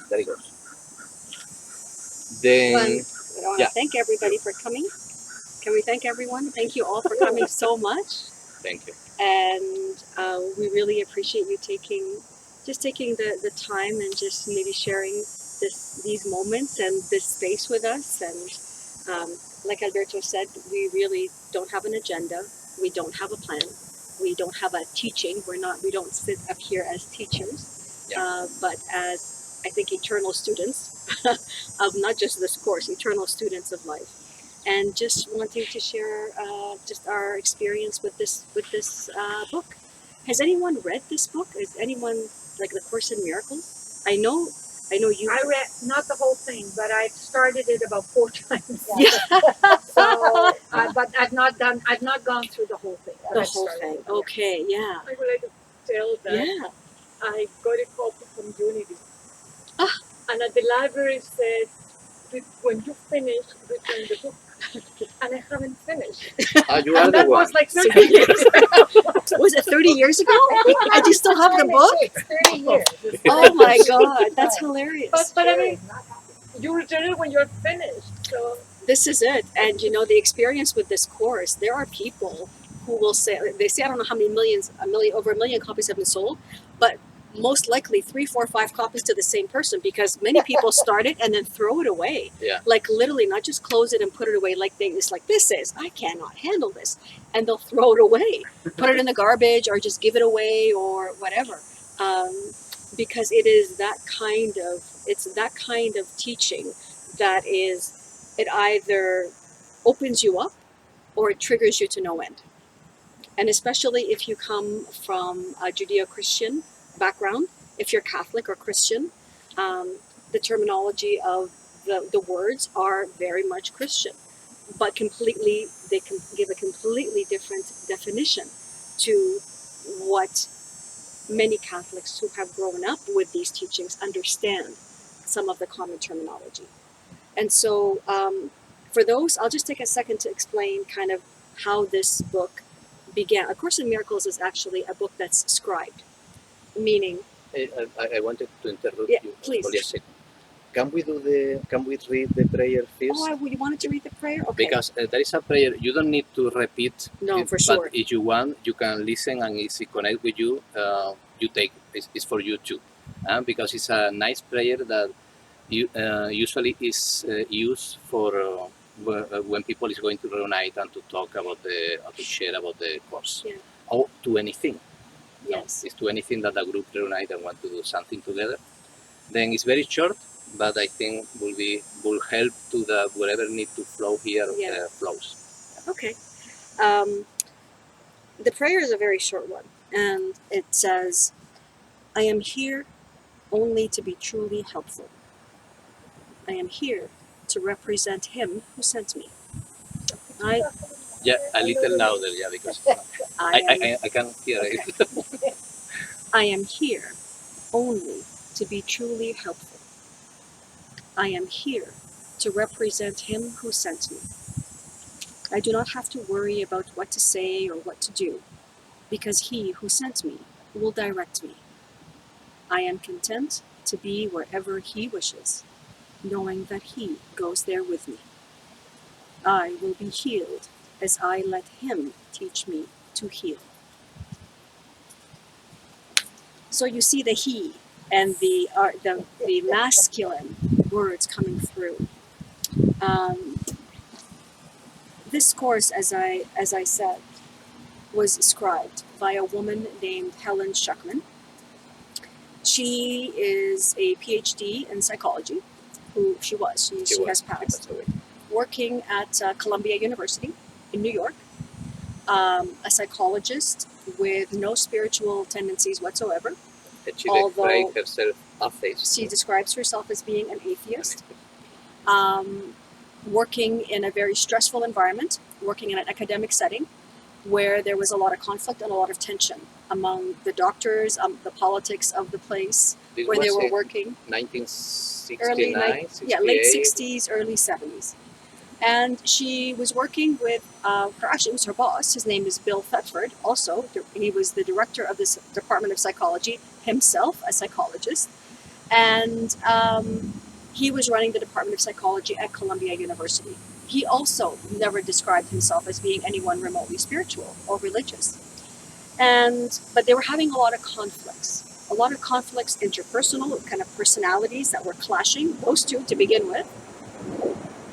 there it goes. Then, I want to thank everybody for coming. Can we thank everyone? Thank you all for coming so much. thank you. And we really appreciate you taking the time and just maybe sharing these moments and this space with us. And like Alberto said, we really don't have an agenda. We don't have a plan. We don't have a teaching. We don't sit up here as teachers, but as, I think, eternal students of not just this course, eternal students of life. And just wanting to share just our experience with this book. Has anyone read this book? Is anyone, like, the Course in Miracles? I know you. I read not the whole thing, but I've started it about 4 times. Yeah. So, but I've not gone through the whole thing. The whole thing. Okay, yeah. I would like to tell that I got a copy from Unity, and at the library said, when you finish, return the book. And I haven't finished. You are and the that one. was like 30 years ago. Was it 30 years ago? And you still have the book? It's 30 years. Oh my God, that's hilarious. But I mean, you return it when you're finished. So this is it. And you know, the experience with this course, there are people who will say, I don't know how many over a million copies have been sold, but most likely 3, 4, 5 copies to the same person, because many people start it and then throw it away. Yeah. Like literally, not just close it and put it away like it's like, this is, I cannot handle this. And they'll throw it away, put it in the garbage, or just give it away or whatever. Because it is that kind of teaching that it either opens you up or it triggers you to no end. And especially if you come from a Judeo-Christian background, if you're Catholic or Christian, the terminology of the words are very much Christian, but they can give a completely different definition to what many Catholics who have grown up with these teachings understand some of the common terminology. And so for those, I'll just take a second to explain kind of how this book began. A Course in Miracles is actually a book that's scribed, meaning... I wanted to interrupt you. Please. For a second. Can we read the prayer first? Oh, you wanted to read the prayer? Okay. Because there is a prayer, you don't need to repeat it, for sure. But if you want, you can listen, and if it connects with you, you take it's for you too. Because it's a nice prayer that usually is used for when people is going to reunite and to talk about or to share about the course, or to anything. Yes. It's to anything that a group reunite and want to do something together. Then it's very short, but I think will help to the whatever need to flow here flows. Okay. The prayer is a very short one, and it says, "I am here only to be truly helpful. I am here to represent Him who sent me. Yeah, a little louder, because I can't hear it. I am here only to be truly helpful. I am here to represent Him who sent me. I do not have to worry about what to say or what to do, because He who sent me will direct me. I am content to be wherever He wishes, knowing that He goes there with me. I will be healed as I let Him teach me to heal." So you see the He and the masculine words coming through. This course, as I said, was scribed by a woman named Helen Schuckman. She is a PhD in psychology. She has passed. Working at Columbia University in New York. A psychologist with no spiritual tendencies whatsoever. Although herself atheist. She describes herself as being an atheist. Working in a very stressful environment, working in an academic setting where there was a lot of conflict and a lot of tension among the doctors, the politics of the place where they were working. 1969, late 60s, early 70s. And she was working with it was her boss. His name is Bill Thetford. Also, he was the director of this Department of Psychology, himself a psychologist. And he was running the Department of Psychology at Columbia University. He also never described himself as being anyone remotely spiritual or religious. But they were having a lot of conflicts. A lot of conflicts, interpersonal, kind of personalities that were clashing, those two to begin with,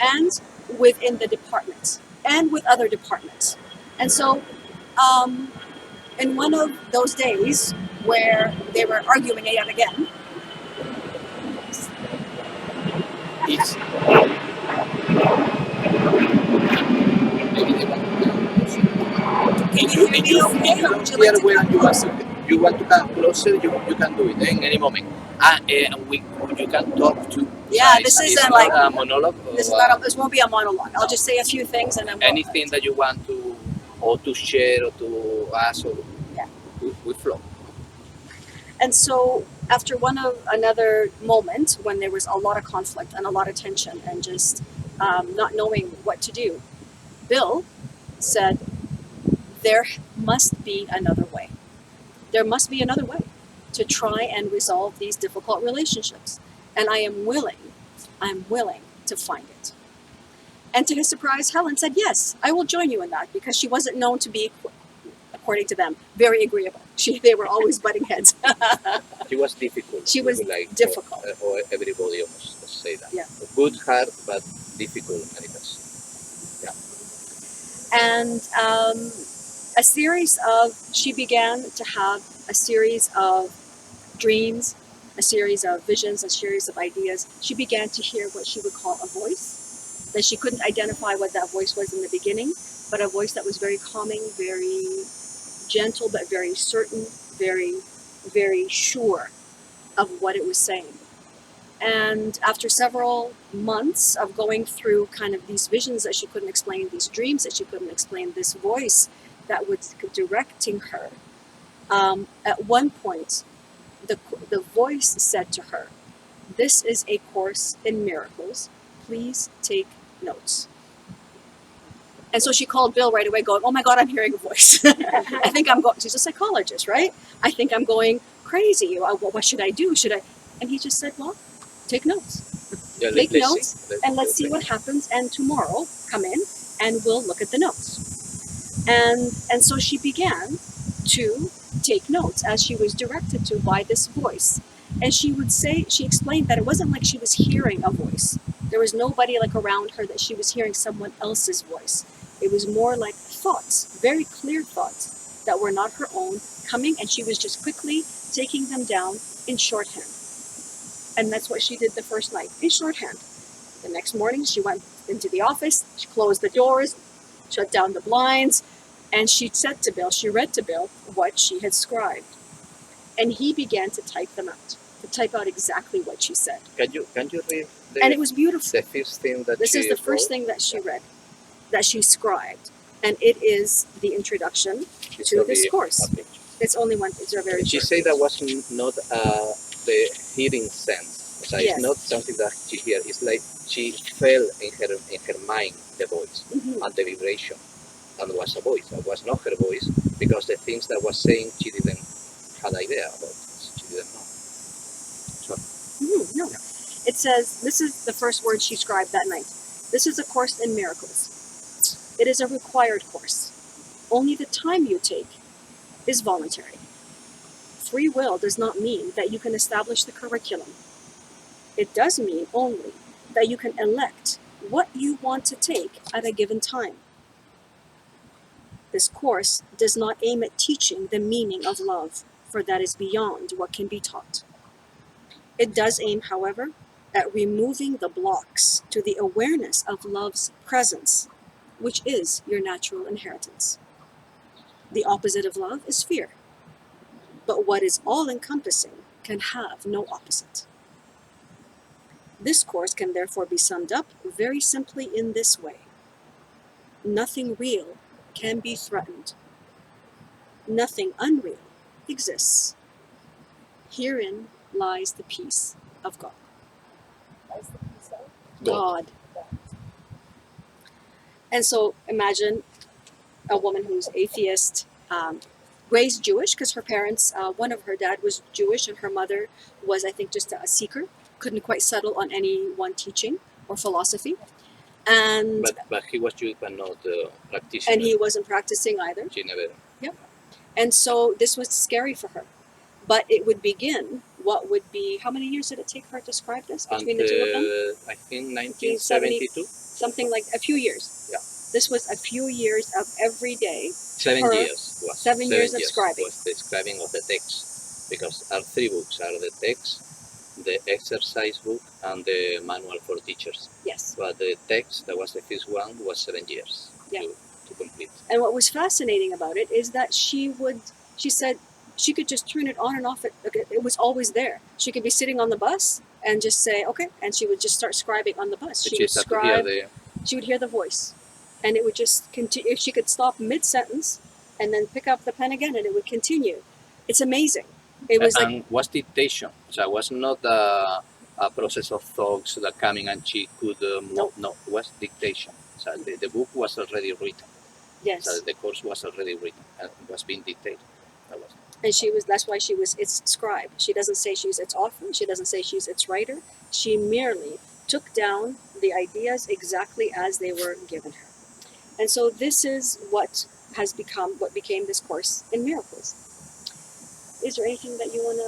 and within the department, and with other departments. And so, in one of those days where they were arguing yet again, It's can you hear me okay, or would you like to when come closer? you want to come closer, you can do it in any moment. You can talk to. Yeah, this it's isn't not like a monologue. this is not. This won't be a monologue. I'll just say a few things and then we'll, Anything that you want to, or to share, or to ask, or Yeah. we flow. And so after another moment when there was a lot of conflict and a lot of tension and just not knowing what to do, Bill said, there must be another way. There must be another way to try and resolve these difficult relationships. And I'm willing to find it. And to his surprise, Helen said, yes, I will join you in that, because she wasn't known to be, according to them, very agreeable. They were always butting heads. She was difficult. She was like difficult. Or everybody almost say that. Yeah. Good heart, but difficult many times. And she began to have a series of dreams, a series of visions, a series of ideas. She began to hear what she would call a voice, that she couldn't identify what that voice was in the beginning, but a voice that was very calming, very gentle, but very certain, very, very sure of what it was saying. And after several months of going through kind of these visions that she couldn't explain, these dreams that she couldn't explain, this voice that was directing her, at one point, the voice said to her, "This is a course in miracles. Please take notes." And so she called Bill right away going, "Oh my God, I'm hearing a voice. I think I'm going," she's a psychologist, right? "I think I'm going crazy. What should I do? And he just said, "Well, take notes. Yeah, Take let's notes, see. and let's see what happens. And tomorrow, come in and we'll look at the notes." And so she began to take notes as she was directed to by this voice. And she explained that it wasn't like she was hearing a voice. There was nobody like around her that she was hearing someone else's voice. It was more like thoughts, very clear thoughts that were not her own, coming, and she was just quickly taking them down in shorthand. And that's what she did the first night, in shorthand. The next morning, she went into the office, she closed the doors, shut down the blinds, and she read to Bill what she had scribed. And he began to type them out, to type out exactly what she said. Can you read And it was beautiful. the first thing that This she is the first wrote? thing that she read, that she scribed. And it is the introduction It's to only this course. a page. It's only one, it's a very She short said page. that was not the hearing sense. So Yes. it's not something that she heard. It's like she felt in her mind the voice Mhm. and the vibration, and it was a voice. It was not her voice, because the things that was saying she didn't have idea about. She didn't know. So No. It says, this is the first word she scribed that night. "This is a course in miracles. It is a required course. Only the time you take is voluntary. Free will does not mean that you can establish the curriculum. It does mean only that you can elect what you want to take at a given time. This course does not aim at teaching the meaning of love, for that is beyond what can be taught. It does aim, however, at removing the blocks to the awareness of love's presence, which is your natural inheritance. The opposite of love is fear, but what is all-encompassing can have no opposite. This course can therefore be summed up very simply in this way: nothing real can be threatened. Nothing unreal exists. Herein lies the peace of God." God. And so imagine a woman who's atheist, raised Jewish because her parents, one of her dad was Jewish and her mother was, I think, just a seeker, couldn't quite settle on any one teaching or philosophy. And But he was Jewish, but not practitioner. and he wasn't practicing either. She never. And so this was scary for her. But it would begin, what would be, how many years did it take her to describe this between the two of them? I think 1972. Something like a few years. Yeah. This was a few years of every day. 7 Her- years. Was 7 years of scribing. Was the scribing of the text, because our 3 books are the text, the exercise book, and the manual for teachers. Yes. But the text, that was the first one, was 7 years Yeah. to complete. And what was fascinating about it is that she said she could just turn it on and off. It was always there. She could be sitting on the bus and just say, okay, and she would just start scribing on the bus. She would scribe, she would hear the voice, and it would just continue. If she could stop mid-sentence and then pick up the pen again, and it would continue. It's amazing. It was and was dictation. So it was not a process of thoughts that coming and she could, Nope. no, it was dictation. So the book was already written. yes. So the course was already written and was being dictated. That was. And that's why she was its scribe. She doesn't say she's its author. She doesn't say she's its writer. She merely took down the ideas exactly as they were given her. And so this is what became this course in miracles. Is there anything that you want to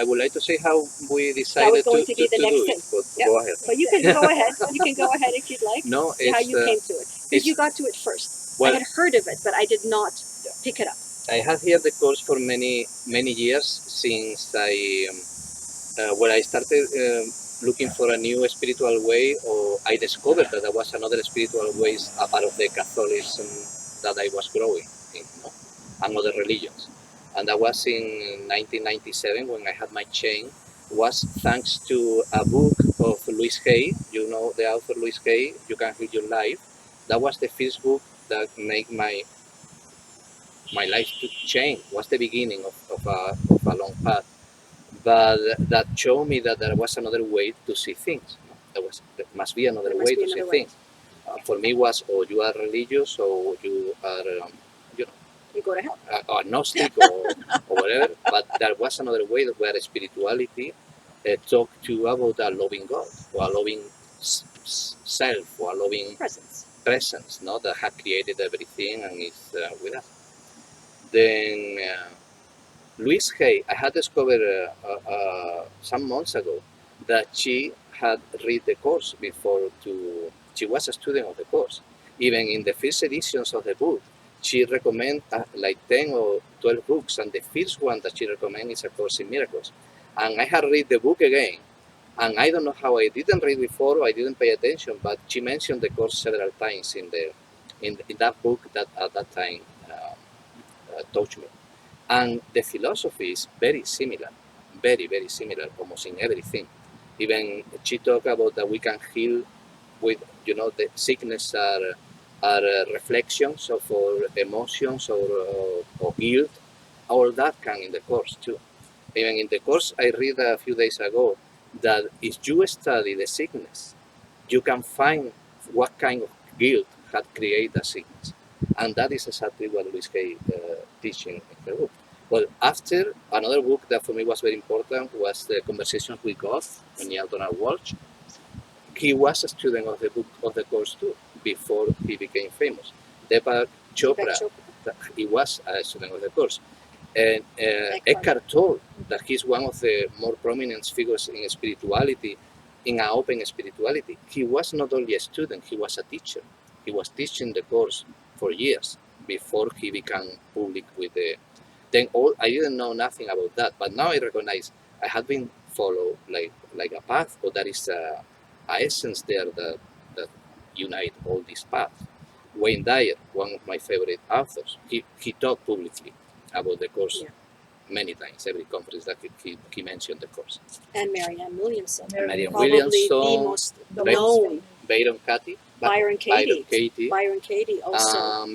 I would like to say how we decided going to to be the do next it. thing. But Yeah. go ahead. But you can go ahead. You can go ahead if you'd like. No, See how it's, you came to it. Because it's- you got to it first. well, I had heard of it, but I did not pick it up. I had here the course for many years since when I started looking for a new spiritual way, or I discovered that there was another spiritual ways apart of the Catholicism that I was growing in, and other religions. And that was in 1997 when I had my chain. Was thanks to a book of Louis Hay. You know the author Louis Hay. You Can Heal Your Life. That was the first book that made my life to change. Was the beginning of a long path, but that showed me that there was another way to see things. There must be another way to see things. For me, was you are religious or you are You go to hell. agnostic or whatever. But there was another way where spirituality talked to you about a loving God or a loving self or a loving presence, that had created everything and is with us. Then Louise Hay, I had discovered some months ago that she had read the course before she was a student of the course. Even in the first editions of the book, she recommends like 10 or 12 books, and the first one that she recommends is A Course in Miracles. And I had read the book again, and I don't know how I didn't read before, or I didn't pay attention, but she mentioned the course several times in that book that at that time touched me. And the philosophy is very similar, very, very similar, almost in everything. Even she talked about that we can heal with, the sickness are reflections of our emotions or guilt. All that can in the course too. Even in the course, I read a few days ago that if you study the sickness, you can find what kind of guilt had created the sickness. And that is exactly what Louis Hay teaching in the book. Well, after, another book that for me was very important was The Conversations with God by Neil Donald Walsh. He was a student of the book of the course too, before he became famous. Deepak Chopra, he was a student of the course. And Eckhart Tolle, that he's one of the more prominent figures in spirituality, in an open spirituality. He was not only a student, he was a teacher. He was teaching the course for years before he became public with the. Then I didn't know nothing about that, but now I recognize I had been followed like a path, but there is a essence there that unite all these paths. Wayne Dyer, one of my favorite authors, he talked publicly about the course many times, every conference that he mentioned the course. And Marianne Williamson. Probably the most known. Byron Katie also.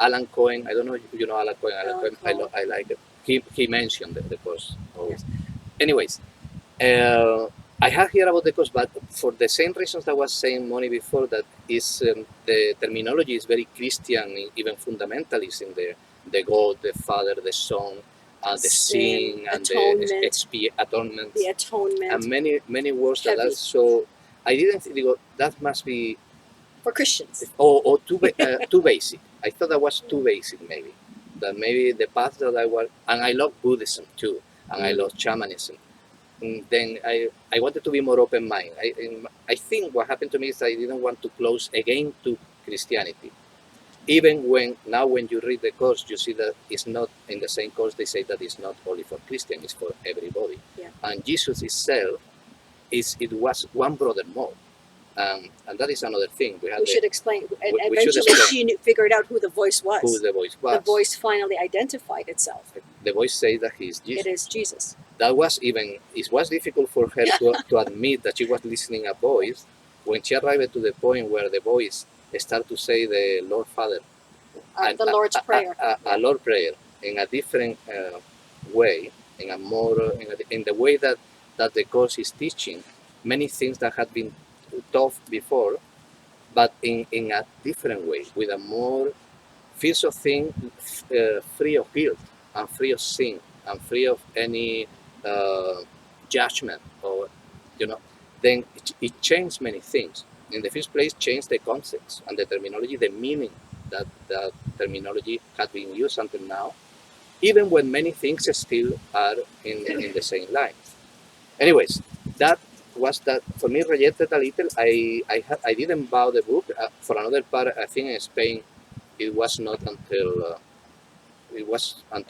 Alan Cohen, I don't know if you know Alan Cohen. Alan Cohen. I like it. He mentioned the course. Yes. Anyways, I have heard about the course, but for the same reasons that I was saying, Mony, before, that is the terminology is very Christian, even fundamentalist in the God, the Father, the Son, the sin, and the atonement, the atonement, and many words that Heavy. are so. I didn't think that must be for Christians. or too basic. I thought that was too basic, maybe. That maybe the path that I was, and I love Buddhism too, and I love shamanism. And then I wanted to be more open-minded. I think what happened to me is I didn't want to close again to Christianity. Even when you read the course, you see that it's not in the same course. They say that it's not only for Christians; it's for everybody. Yeah. And Jesus itself it was one brother more, and that is another thing. We should explain. And we eventually, she figured out who the voice was. Who the voice was. The voice finally identified itself. The voice says that he is Jesus. It is Jesus. That was it was difficult for her to admit that she was listening a voice when she arrived to the point where the voice started to say the Lord Father, the Lord's Prayer, a Lord Prayer in a different way, in a more in the way that the course is teaching many things that had been taught before, but in a different way, with a more feels of thing free of guilt and free of sin and free of any judgment, or then it changed many things. In the first place, changed the concepts and the terminology, the meaning that terminology had been used until now, even when many things still are in the same line. Anyways, that was that for me rejected a little. I didn't buy the book. For another part, I think in Spain it was not until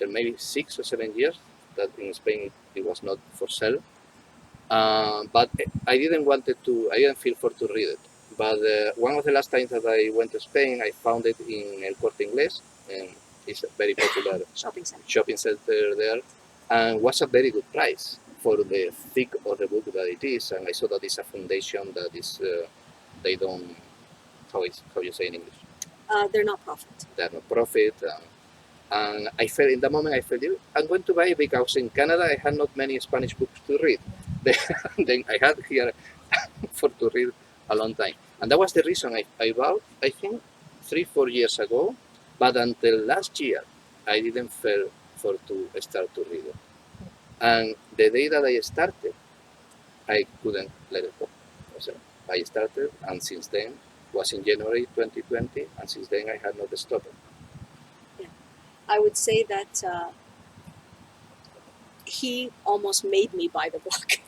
maybe 6 or 7 years that in Spain it was not for sale. But I didn't feel for to read it. But one of the last times that I went to Spain, I found it in El Corte Inglés, and it's a very popular shopping center there, and was a very good price for the thick of the book that it is. And I saw that it's a foundation that is they don't how you say in English. They're not profit. They're not profit. And I felt in that moment, I'm going to buy it because in Canada I had not many Spanish books to read. Then I had here to read a long time. And that was the reason I bought, I think, 3-4 years ago. But until last year, I didn't feel for to start to read it. And the day that I started, I couldn't let it go. So I started, and since then, was in January 2020, and since then I had not stopped. I would say that he almost made me buy the book.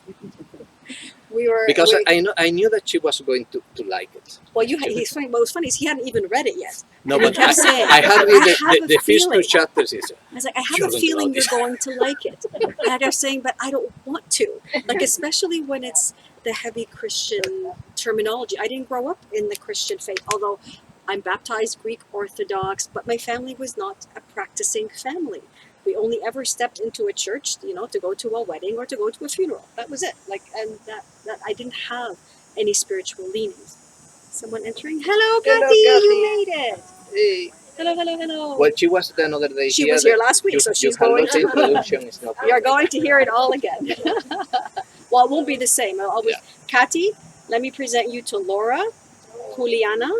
I knew that she was going to like it. Well, he's funny. What was funny is he hadn't even read it yet. No, but I had read the first 2 chapters. I was like, I have a feeling you're going to like it. And I was saying, but I don't want to. Like, especially when it's the heavy Christian terminology. I didn't grow up in the Christian faith, although I'm baptized Greek Orthodox, but my family was not a practicing family. We only ever stepped into a church, to go to a wedding or to go to a funeral. That was it. And that I didn't have any spiritual leanings. Someone entering. Hello, Kathy. You made it. Hey. Hello. Well, she was the another day. She was here last week, so she's going to. Introduction is not. You're going to hear it all again. Well, it won't be the same. Kathy, let me present you to Laura, Juliana.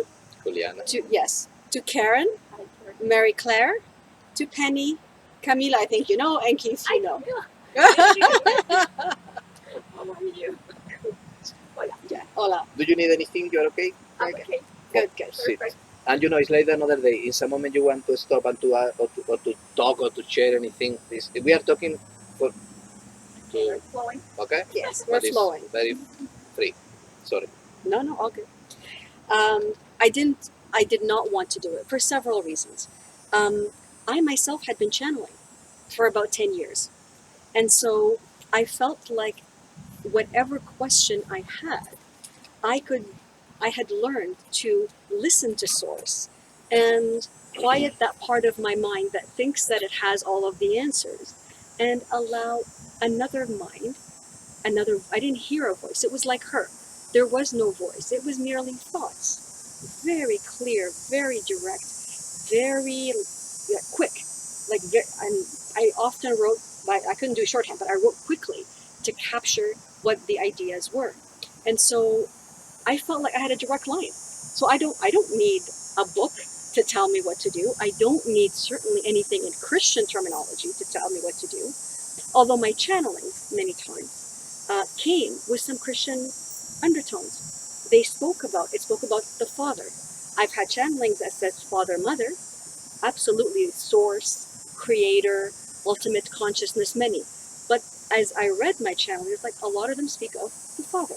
To Karen, Mary Claire, to Penny, Camila, I think you know, and Keith, you know. How are you? Hola. Yeah, hola. Do you need anything? You're okay? I'm okay. Good. Perfect. And it's like another day. In some moment you want to stop and to or to talk or to share anything. We are talking for. We're flowing. Okay. Yes, we're flowing. Very free. Sorry. No, all good. I did not want to do it for several reasons. I myself had been channeling for about 10 years. And so I felt like whatever question I had, I had learned to listen to Source and quiet that part of my mind that thinks that it has all of the answers and allow another mind, I didn't hear a voice. It was like her. There was no voice. It was merely thoughts. Very clear, very direct, very quick. And I often wrote, I couldn't do shorthand, but I wrote quickly to capture what the ideas were. And so I felt like I had a direct line. So I don't need a book. to tell me what to do. I don't need certainly anything in Christian terminology to tell me what to do. Although my channelings many times came with some Christian undertones. It spoke about the Father. I've had channelings that says Father, Mother, absolutely source, creator, ultimate consciousness, many. But as I read my channeling, it's like a lot of them speak of the Father.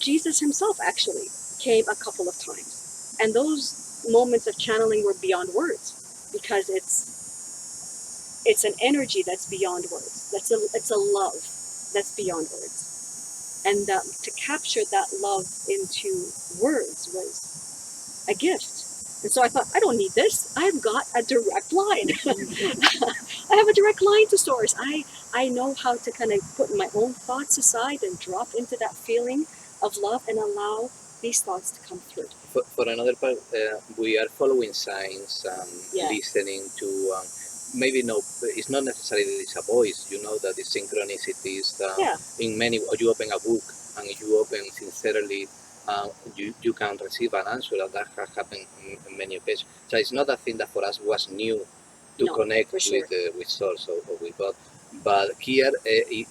Jesus himself actually came a couple of times. And those moments of channeling were beyond words, because it's an energy that's beyond words. It's a love that's beyond words. And to capture that love into words was a gift. And so I thought, I don't need this. I've got a direct line. I have a direct line to source. I know how to kind of put my own thoughts aside and drop into that feeling of love and allow these thoughts to come through. For another part, we are following signs and listening to, maybe no, it's not necessarily that it's a voice, you know, that the synchronicities in many, or you open a book and if you open sincerely, you can receive an answer, and that has happened in many occasions. So it's not a thing that for us was new to connect with Source or with God, but here it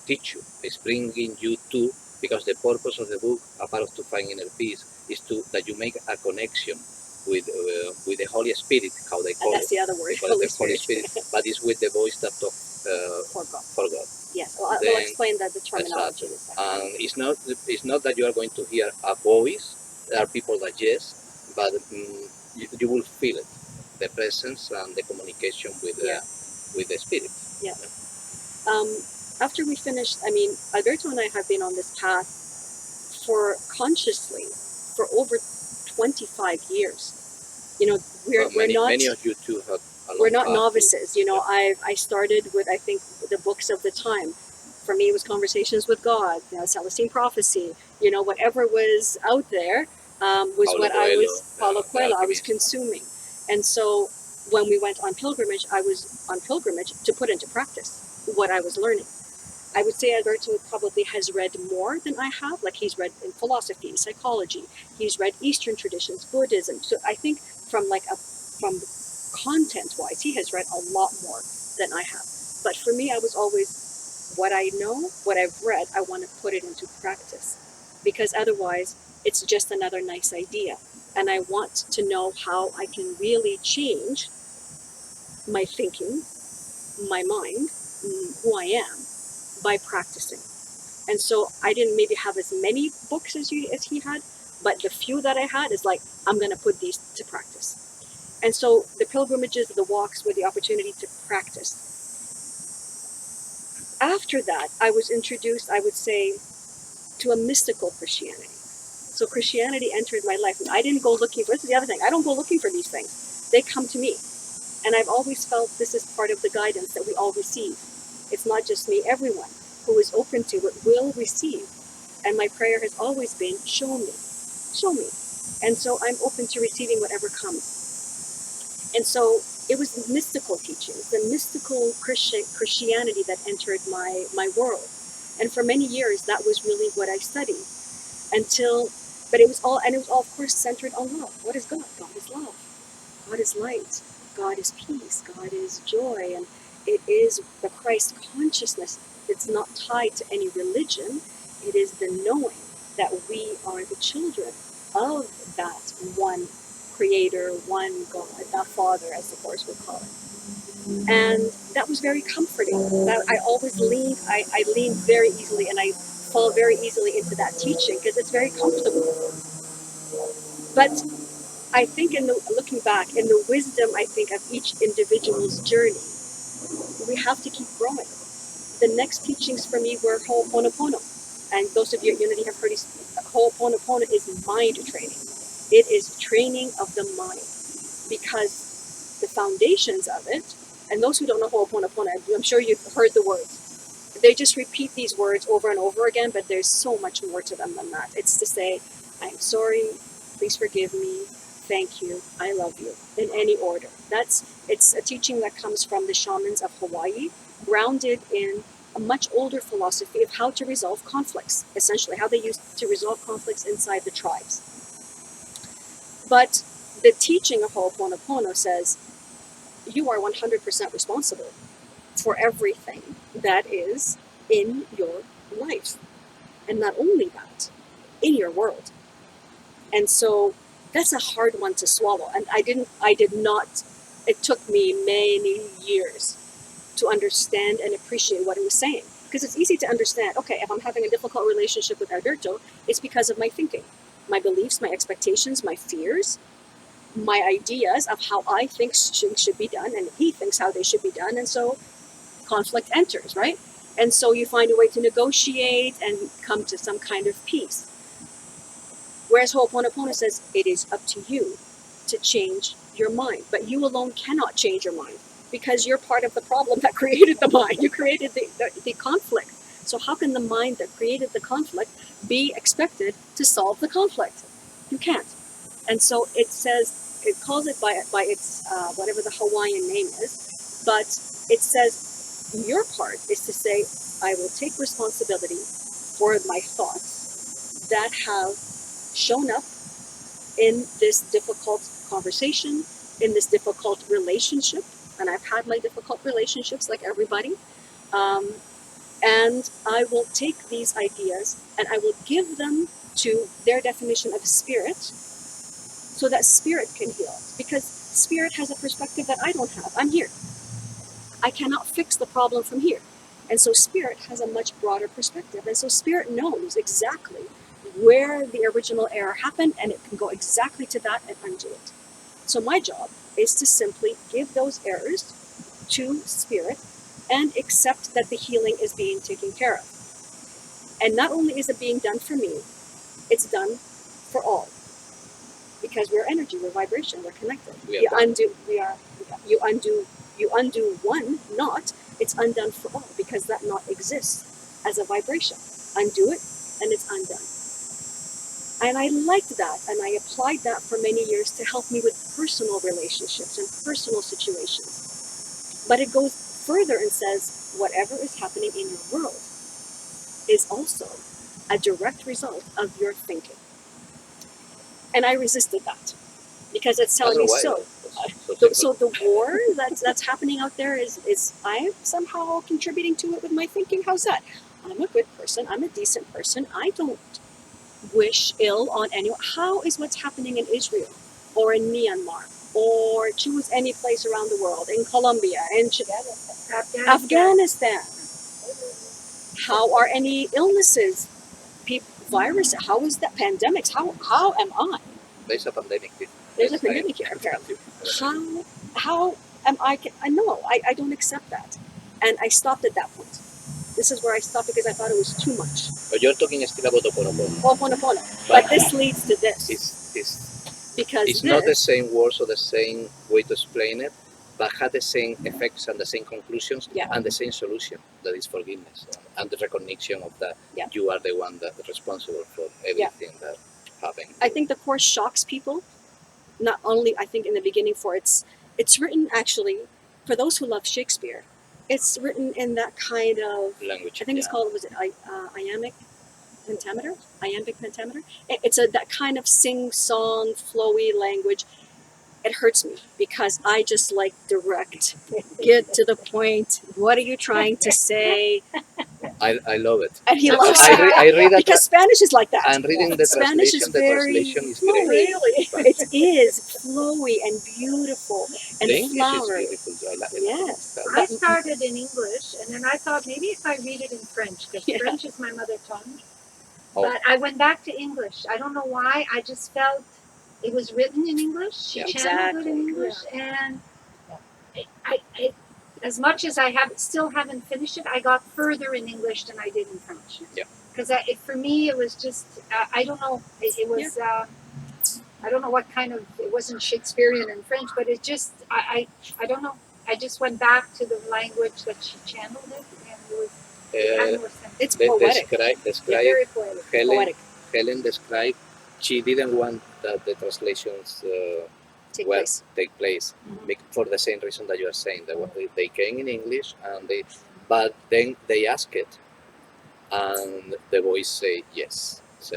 teach you, it's bringing you to, because the purpose of the book, apart of to find inner peace, is that you make a connection with the Holy Spirit, how they call that's it. the other word, Holy Spirit. But it's with the voice that talks for God. Yes, well, we'll explain that the terminology in a second. And it's not that you are going to hear a voice. There are people that yes, but you will feel it, the presence and the communication with the Spirit. Yeah. After we finished, I mean, Alberto and I have been on this path consciously for over 25 years. You know, we're not many of you too have. We're not novices. You know, I started with, I think, the books of the time. For me, it was Conversations with God, Celestine Prophecy. You know, whatever was out there was what I was, Paulo Coelho, I was consuming. And so when we went on pilgrimage, I was on pilgrimage to put into practice what I was learning. I would say Alberto probably has read more than I have. Like, he's read in philosophy, psychology. He's read Eastern traditions, Buddhism. So I think from content-wise, he has read a lot more than I have. But for me, I was always, what I know, what I've read, I want to put it into practice. Because otherwise, it's just another nice idea. And I want to know how I can really change my thinking, my mind, who I am, by practicing. And so I didn't maybe have as many books as he had, but the few that I had is like, I'm going to put these to practice. And so the pilgrimages, the walks were the opportunity to practice. After that, I was introduced, I would say, to a mystical Christianity. So Christianity entered my life. And I didn't go looking for, this is the other thing, I don't go looking for these things. They come to me. And I've always felt this is part of the guidance that we all receive. It's not just me, everyone who is open to it will receive. And my prayer has always been, show me, show me. And so I'm open to receiving whatever comes. And so it was mystical teachings, the mystical Christianity that entered my world. And for many years, that was really what I studied. But it was all, of course, centered on love. What is God? God is love. God is light. God is peace. God is joy. And it is the Christ consciousness. It's not tied to any religion. It is the knowing that we are the children of that one creator, one God, that Father, as the Course would call it. And that was very comforting. I always leaned, I lean very easily, and I fall very easily into that teaching because it's very comfortable. But I think looking back, in the wisdom, I think, of each individual's journey, we have to keep growing. The next teachings for me were Ho'oponopono. And those of you at Unity have heard Ho'oponopono is mind training. It is training of the mind. Because the foundations of it, and those who don't know Ho'oponopono, I'm sure you've heard the words. They just repeat these words over and over again, but there's so much more to them than that. It's to say, I'm sorry, please forgive me, thank you, I love you, in any order. It's a teaching that comes from the shamans of Hawaii, grounded in a much older philosophy of how to resolve conflicts, essentially how they used to resolve conflicts inside the tribes. But the teaching of Ho'oponopono says you are 100% responsible for everything that is in your life. And not only that, in your world. And so that's a hard one to swallow. And I did not, it took me many years to understand and appreciate what it was saying. Because it's easy to understand, okay, if I'm having a difficult relationship with Alberto, it's because of my thinking, my beliefs, my expectations, my fears, my ideas of how I think should be done, and he thinks how they should be done. And so conflict enters, right? And so you find a way to negotiate and come to some kind of peace. Whereas Ho'oponopono says it is up to you to change your mind, but you alone cannot change your mind because you're part of the problem that created the mind. You created the conflict. So how can the mind that created the conflict be expected to solve the conflict? You can't. And so it says, it calls it by its whatever the Hawaiian name is, but it says your part is to say, I will take responsibility for my thoughts that have shown up in this difficult conversation, in this difficult relationship, and I've had my difficult relationships like everybody, and I will take these ideas and I will give them to their definition of spirit so that spirit can heal, because spirit has a perspective that I don't have. I'm here. I cannot fix the problem from here. And so spirit has a much broader perspective. And so spirit knows exactly where the original error happened, and it can go exactly to that and undo it. So my job is to simply give those errors to spirit and accept that the healing is being taken care of. And not only is it being done for me, it's done for all. Because we're energy, we're vibration, we're connected. You undo one knot, it's undone for all, because that knot exists as a vibration. Undo it, and it's undone. And I liked that, and I applied that for many years to help me with personal relationships and personal situations. But it goes further and says, whatever is happening in your world is also a direct result of your thinking. And I resisted that, because it's telling me so. So the war that's happening out there is I'm somehow contributing to it with my thinking. How's that? I'm a good person. I'm a decent person. I don't wish ill on anyone. How is what's happening in Israel or in Myanmar or choose any place around the world, in Colombia, in Afghanistan? How are any illnesses, virus? How is that pandemics? How am I? There's a pandemic here. There's a pandemic here, apparently. How am I? I don't accept that. And I stopped at that point. This is where I stopped because I thought it was too much. But you're talking still about Ho'oponopono. Ho'oponopono. But this leads to this. Because it's not the same words or the same way to explain it, but had the same effects and the same conclusions and the same solution, that is forgiveness and the recognition of that you are the one that is responsible for everything that happened. I think the course shocks people. Not only, I think, in the beginning, it's written actually for those who love Shakespeare. It's written in that kind of language. I think it's called, was it iambic pentameter? Iambic pentameter. It's that kind of sing-song, flowy language. It hurts me because I just like direct, get to the point. What are you trying to say? I love it. And he loves it. I read that because Spanish is like that. I'm reading the Spanish translation. is The translation is great. Really? It is flowy and beautiful and the English flowery. is beautiful. I like it. Yes. I started in English, and then I thought maybe if I read it in French, because French is my mother tongue. Oh. But I went back to English. I don't know why. I just felt it was written in English. She channeled it in English, and I as much as I still haven't finished it, I got further in English than I did in French. Yeah. Because for me, it was just I don't know. It was I don't know what kind of. It wasn't Shakespearean in French, but it just I don't know. I just went back to the language that she channeled it, and it was. It's poetic. Very poetic. Helen described she didn't want that the translations take place for the same reason that you are saying. They came in English but then they ask it, and the voice say yes, so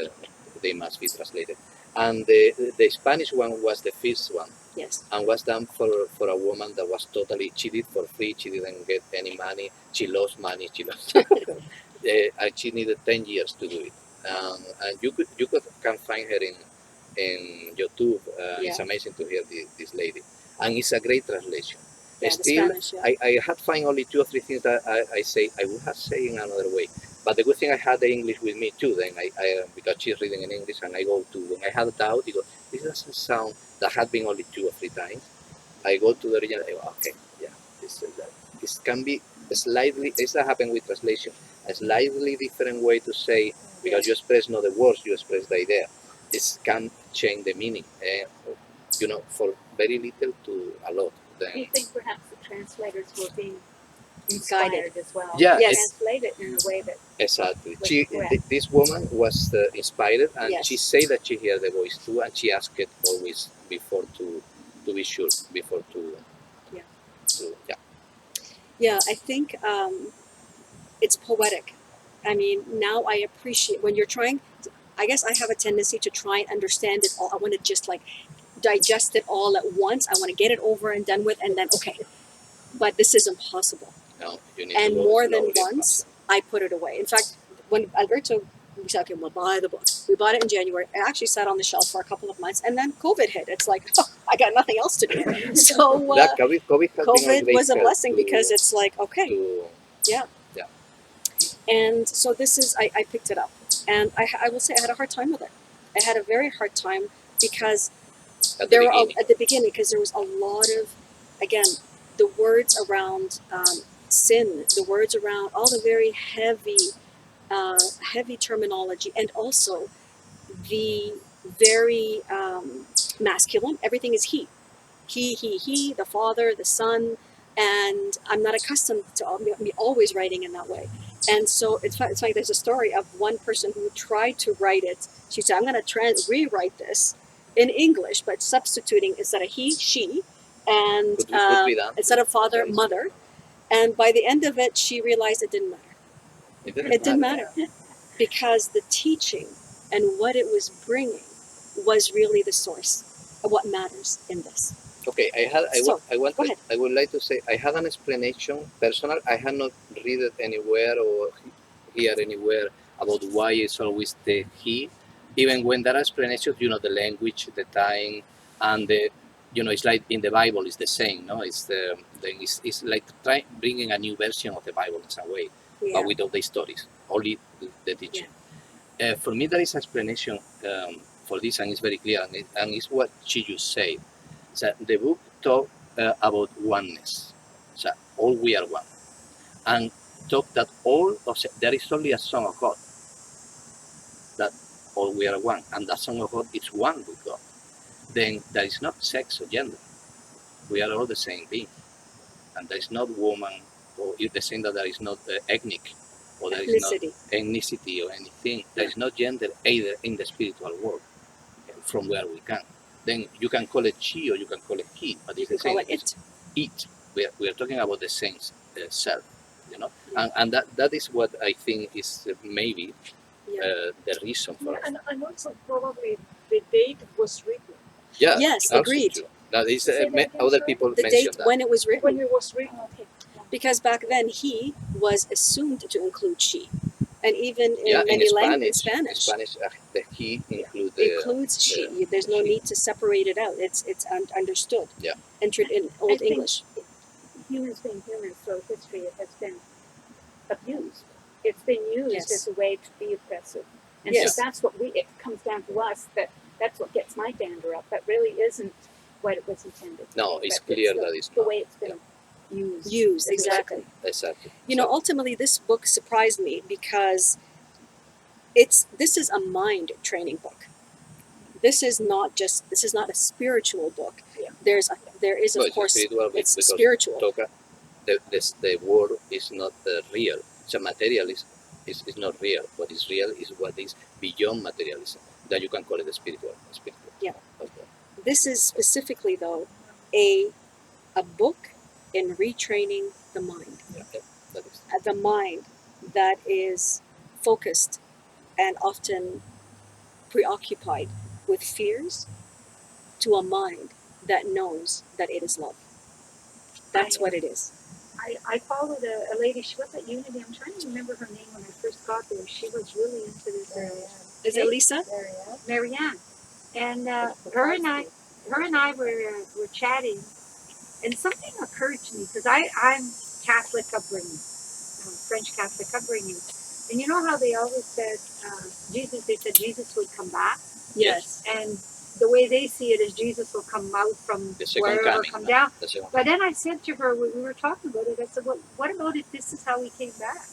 they must be translated. And the Spanish one was the first one, Yes. and was done for a woman that was totally, she did for free, she didn't get any money, she lost money, and she needed 10 years to do it. And you can find her in YouTube. It's Yeah. amazing to hear this lady, and it's a great translation. Yeah, the Still, Spanish, yeah. I had find only 2 or 3 things that I say I would have said in another way. But the good thing I had the English with me too. Then I because she's reading in English, and I go to when I have a doubt, I go, this doesn't sound, that had been only 2 or 3 times. I go to the original. I go, okay, yeah, this can be slightly. It's that happen with translation. A slightly different way to say, because you express not the words, you express the idea. This can change the meaning. For very little to a lot. Do you Then think perhaps the translators were being Guided. inspired as well? Yeah, Yes. Translate it in a way that exactly. was She, correct. this woman was inspired, and Yes. she said that she heard the voice too, and she asked it always before to be sure, before to Yeah. yeah. Yeah, I think it's poetic. I mean, now I appreciate when you're trying. I guess I have a tendency to try and understand it all. I want to just like digest it all at once. I want to get it over and done with, and then okay. But this is impossible. No, you need And to go more than slowly, once, I put it away. In fact, when Alberto, we said, okay, we'll buy the book. We bought it in January. It actually sat on the shelf for a couple of months, and then COVID hit. It's like, oh, I got nothing else to do. So That COVID has been a COVID great was a help blessing because it's like, okay. Yeah. And so this is, I picked it up. And I will say I had a hard time with it. I had a very hard time because at there the were beginning. at the beginning, because there was a lot of, again, the words around sin, the words around all the very heavy terminology, and also the very masculine. Everything is he, the father, the son, and I'm not accustomed to me always writing in that way. And so it's funny. There's a story of one person who tried to write it. She said, "I'm going to rewrite this in English, but substituting instead of he, she, and Could be done. instead of father, mother." And by the end of it, she realized it didn't matter. It didn't matter because the teaching and what it was bringing was really the source of what matters in this. Okay, So, go ahead. I would like to say I had an explanation personal. I had not read it anywhere or hear anywhere about why it's always the he, even when there are explanations. The language, the time, and it's like in the Bible it's the same. No, it's like bringing a new version of the Bible in some way, Yeah. but without the stories, only the teaching. For me, there is explanation for this, and it's very clear, and it's what she just said. So the book talk about oneness. So all we are one, and talk that there is only a Son of God. That all we are one, and that Son of God is one with God. Then there is not sex or gender. We are all the same being, and there is not woman, or the same that there is not ethnic, or there is not ethnicity or anything. There is no gender either in the spiritual world. From where we can, then you can call it she or you can call it he, but it's the same. Call it. It. We are talking about the same self, and that is what I think is maybe the reason for it. And also probably the date was written. Yeah. Yes, also agreed. True. That is Say that again, other sorry? people The mention date that. when it was When written, it was written. Okay. because back then he was assumed to include she, and even in Yeah, many in languages, Spanish, the he includes she. There's no she. need to separate it out. It's understood. Yeah. Entered in I Old think English. humans being humans throughout history, it has been abused. It's been used Yes. as a way to be oppressive. And Yes. so that's what it comes down to us, that's what gets my dander up. That really isn't what it was intended to No, be, it's but clear the, that it's the not. way it's been used. Used, exactly. Exactly. Ultimately, this book surprised me because this is a mind training book. This is not a spiritual book. Yeah. There is of course it's spiritual. The word is not real. So materialism is not real. What is real is what is beyond materialism. That you can call it spiritual. Yeah. Okay. This is specifically though a book in retraining the mind. Yeah, that is. The mind that is focused and often preoccupied with fears to a mind that knows that it is love. That's what it is. I followed a lady, she was at Unity. I'm trying to remember her name when I first got there. She was really into this area. Is it Lisa? Marianne. And her and I were chatting, and something occurred to me because I'm Catholic upbringing, French Catholic upbringing, and you know how they always said Jesus. They said Jesus would come back, Yes. and the way they see it is Jesus will come out from The second wherever, coming, come no? down. The second But then I said to her when we were talking about it, I said, "Well, what about if this is how he came back?"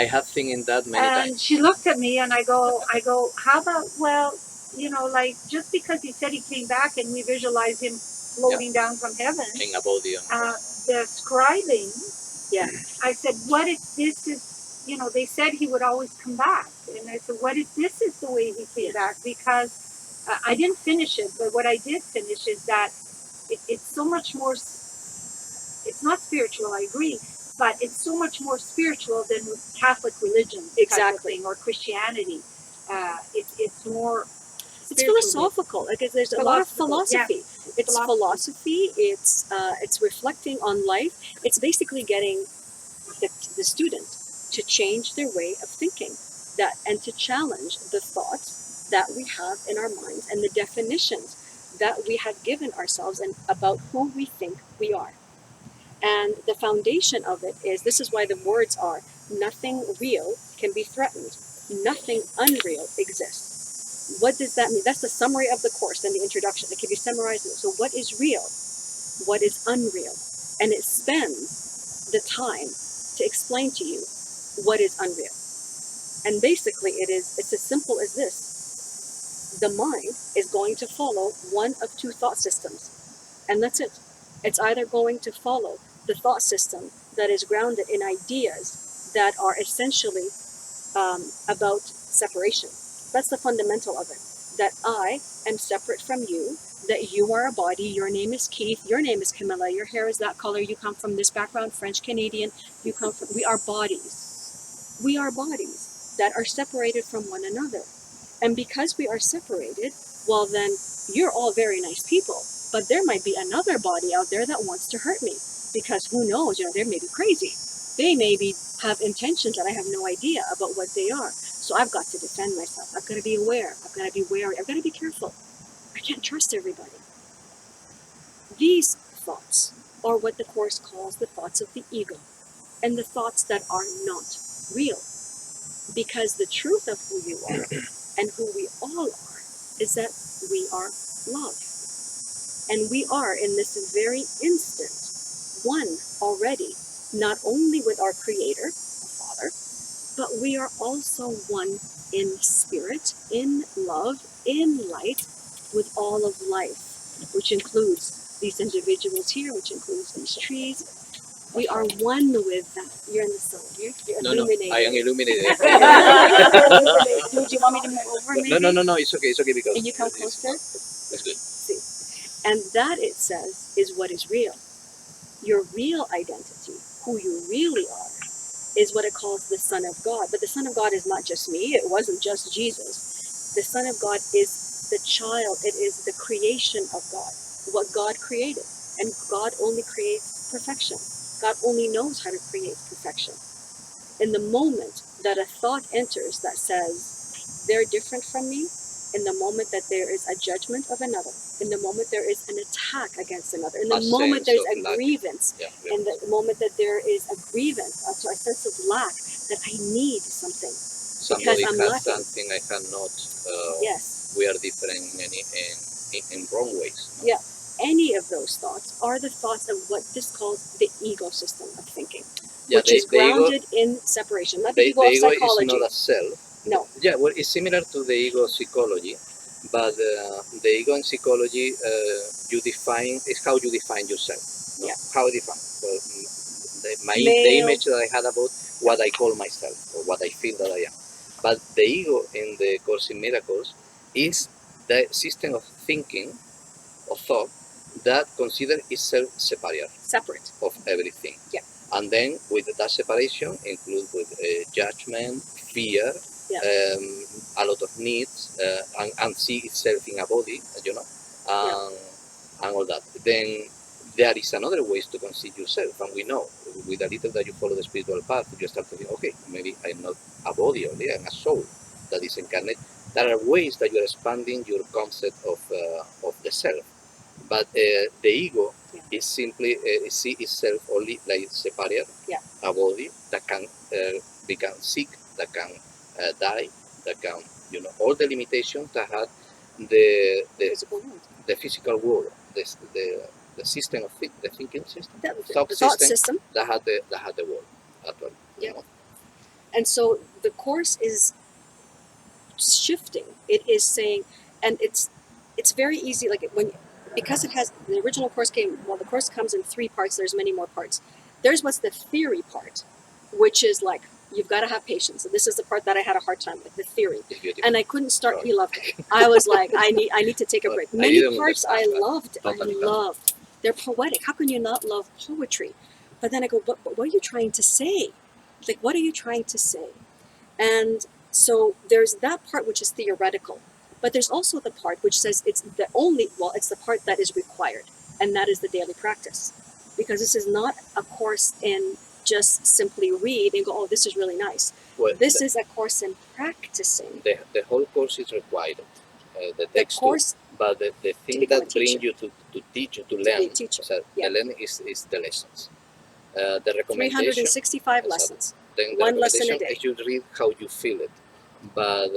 I have seen that many And times. she looked at me, and I go, how about, well, like just because he said he came back, and we visualize him floating down from heaven, In a body. describing. Yeah. I said, what if this is, they said he would always come back, and I said, what if this is the way he came back? Because I didn't finish it, but what I did finish is that it's so much more. It's not spiritual, I agree, but it's so much more spiritual than Catholic religion, type of Exactly. thing, or Christianity. It's more. It's philosophical. Like there's a lot of philosophy. Yeah. It's philosophy. It's reflecting on life. It's basically getting the student to change their way of thinking, and to challenge the thoughts that we have in our minds and the definitions that we have given ourselves and about who we think we are. And the foundation of it is, this is why the words are, nothing real can be threatened. Nothing unreal exists. What does that mean? That's the summary of the course and the introduction. It can be summarized. So what is real? What is unreal? And it spends the time to explain to you what is unreal. And basically it's as simple as this. The mind is going to follow one of two thought systems. And that's it. It's either going to follow the thought system that is grounded in ideas that are essentially about separation. That's the fundamental of it. That I am separate from you, that you are a body, your name is Keith, your name is Camilla, your hair is that color, you come from this background, French Canadian, we are bodies. We are bodies that are separated from one another. And because we are separated, well then, you're all very nice people, but there might be another body out there that wants to hurt me, because who knows, they may be crazy. They maybe have intentions that I have no idea about what they are. So I've got to defend myself. I've got to be aware. I've got to be wary. I've got to be careful. I can't trust everybody. These thoughts are what the Course calls the thoughts of the ego, and the thoughts that are not real. Because the truth of who you are and who we all are is that we are love. And we are, in this very instant, one already, not only with our Creator, our Father, but we are also one in spirit, in love, in light, with all of life, which includes these individuals here, which includes these trees. We are one with that. You're in the sun. You're illuminated. No, I am illuminated. Do you want me to move over, maybe? No, it's okay because... Can you come closer? It's good. See. And that, it says, is what is real. Your real identity, who you really are, is what it calls the Son of God. But the Son of God is not just me. It wasn't just Jesus. The Son of God is the child. It is the creation of God, what God created. And God only creates perfection. God only knows how to create perfection. In the moment that a thought enters that says, they're different from me, in the moment that there is a judgment of another, in the moment there is an attack against another, in the moment there's a grievance, in the moment that there is a grievance, so a sense of lack, that I need something. Somebody I'm has lacking. something I cannot. Yes. We are different in wrong ways. Yeah. Any of those thoughts are the thoughts of what this calls the ego system of thinking, which is grounded in separation. Not the ego of psychology. Is not a self. No. Yeah, well, it's similar to the ego psychology, but the ego in psychology, you define, is how you define yourself. No? Yeah. How you define. Well, the image that I had about what I call myself, or what I feel that I am. But the ego in the Course in Miracles is the system of thinking, of thought, that consider itself separate of everything. Yeah. And then with that separation include with judgment, fear, yeah. A lot of needs, and see itself in a body, and all that. Then there is another ways to conceive yourself, and we know with a little that you follow the spiritual path, you start to think, okay, maybe I'm not a body only, I'm a soul that is incarnate. There are ways that you are expanding your concept of the self, but the ego is simply see itself only like separate, a body that can become sick, that can die, that can, all the limitations that had the Physical world. the physical world, the system of the thinking system, The thought thought system system. that had the world actually. Yeah. And so the course is shifting. It is saying, and it's very easy. Like because it has the original course came. Well, the course comes in 3 parts. There's many more parts. There's what's the theory part, which is like you've got to have patience. And this is the part that I had a hard time with, the theory. And I couldn't start. We loved it. I was like, I need to take a break. Many parts I loved. Totally I loved. They're poetic. How can you not love poetry? But then I go, but what are you trying to say? Like, what are you trying to say? And so there's that part which is theoretical, but there's also the part which says it's the part that is required, and that is the daily practice. Because this is not a course in just simply read and go, oh, this is really nice. Well, this is a course in practicing. The whole course is required. The text course, but the thing that brings you to teach you, to learn, so the learning is the lessons. The recommendation 365 lessons. Then the 1 lesson a recommendation day. is you read how you feel it. But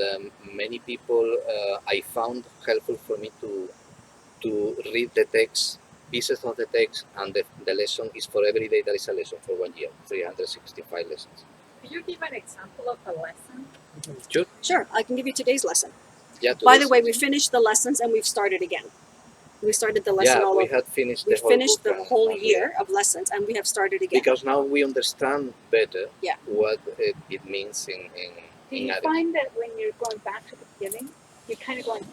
many people I found helpful for me to read the text, pieces of the text, and the lesson is for every day. There is a lesson for 1 year, 365 lessons. Could you give an example of a lesson? Sure, I can give you today's lesson. Yeah. By the way, we finished the lessons and we've started again. We started the lesson all we over. had finished We the whole finished book the whole year of lessons and we have started again. because now we understand better Yeah. what it means in Do you attitude. find that when you're going back to the beginning, you're kind of going,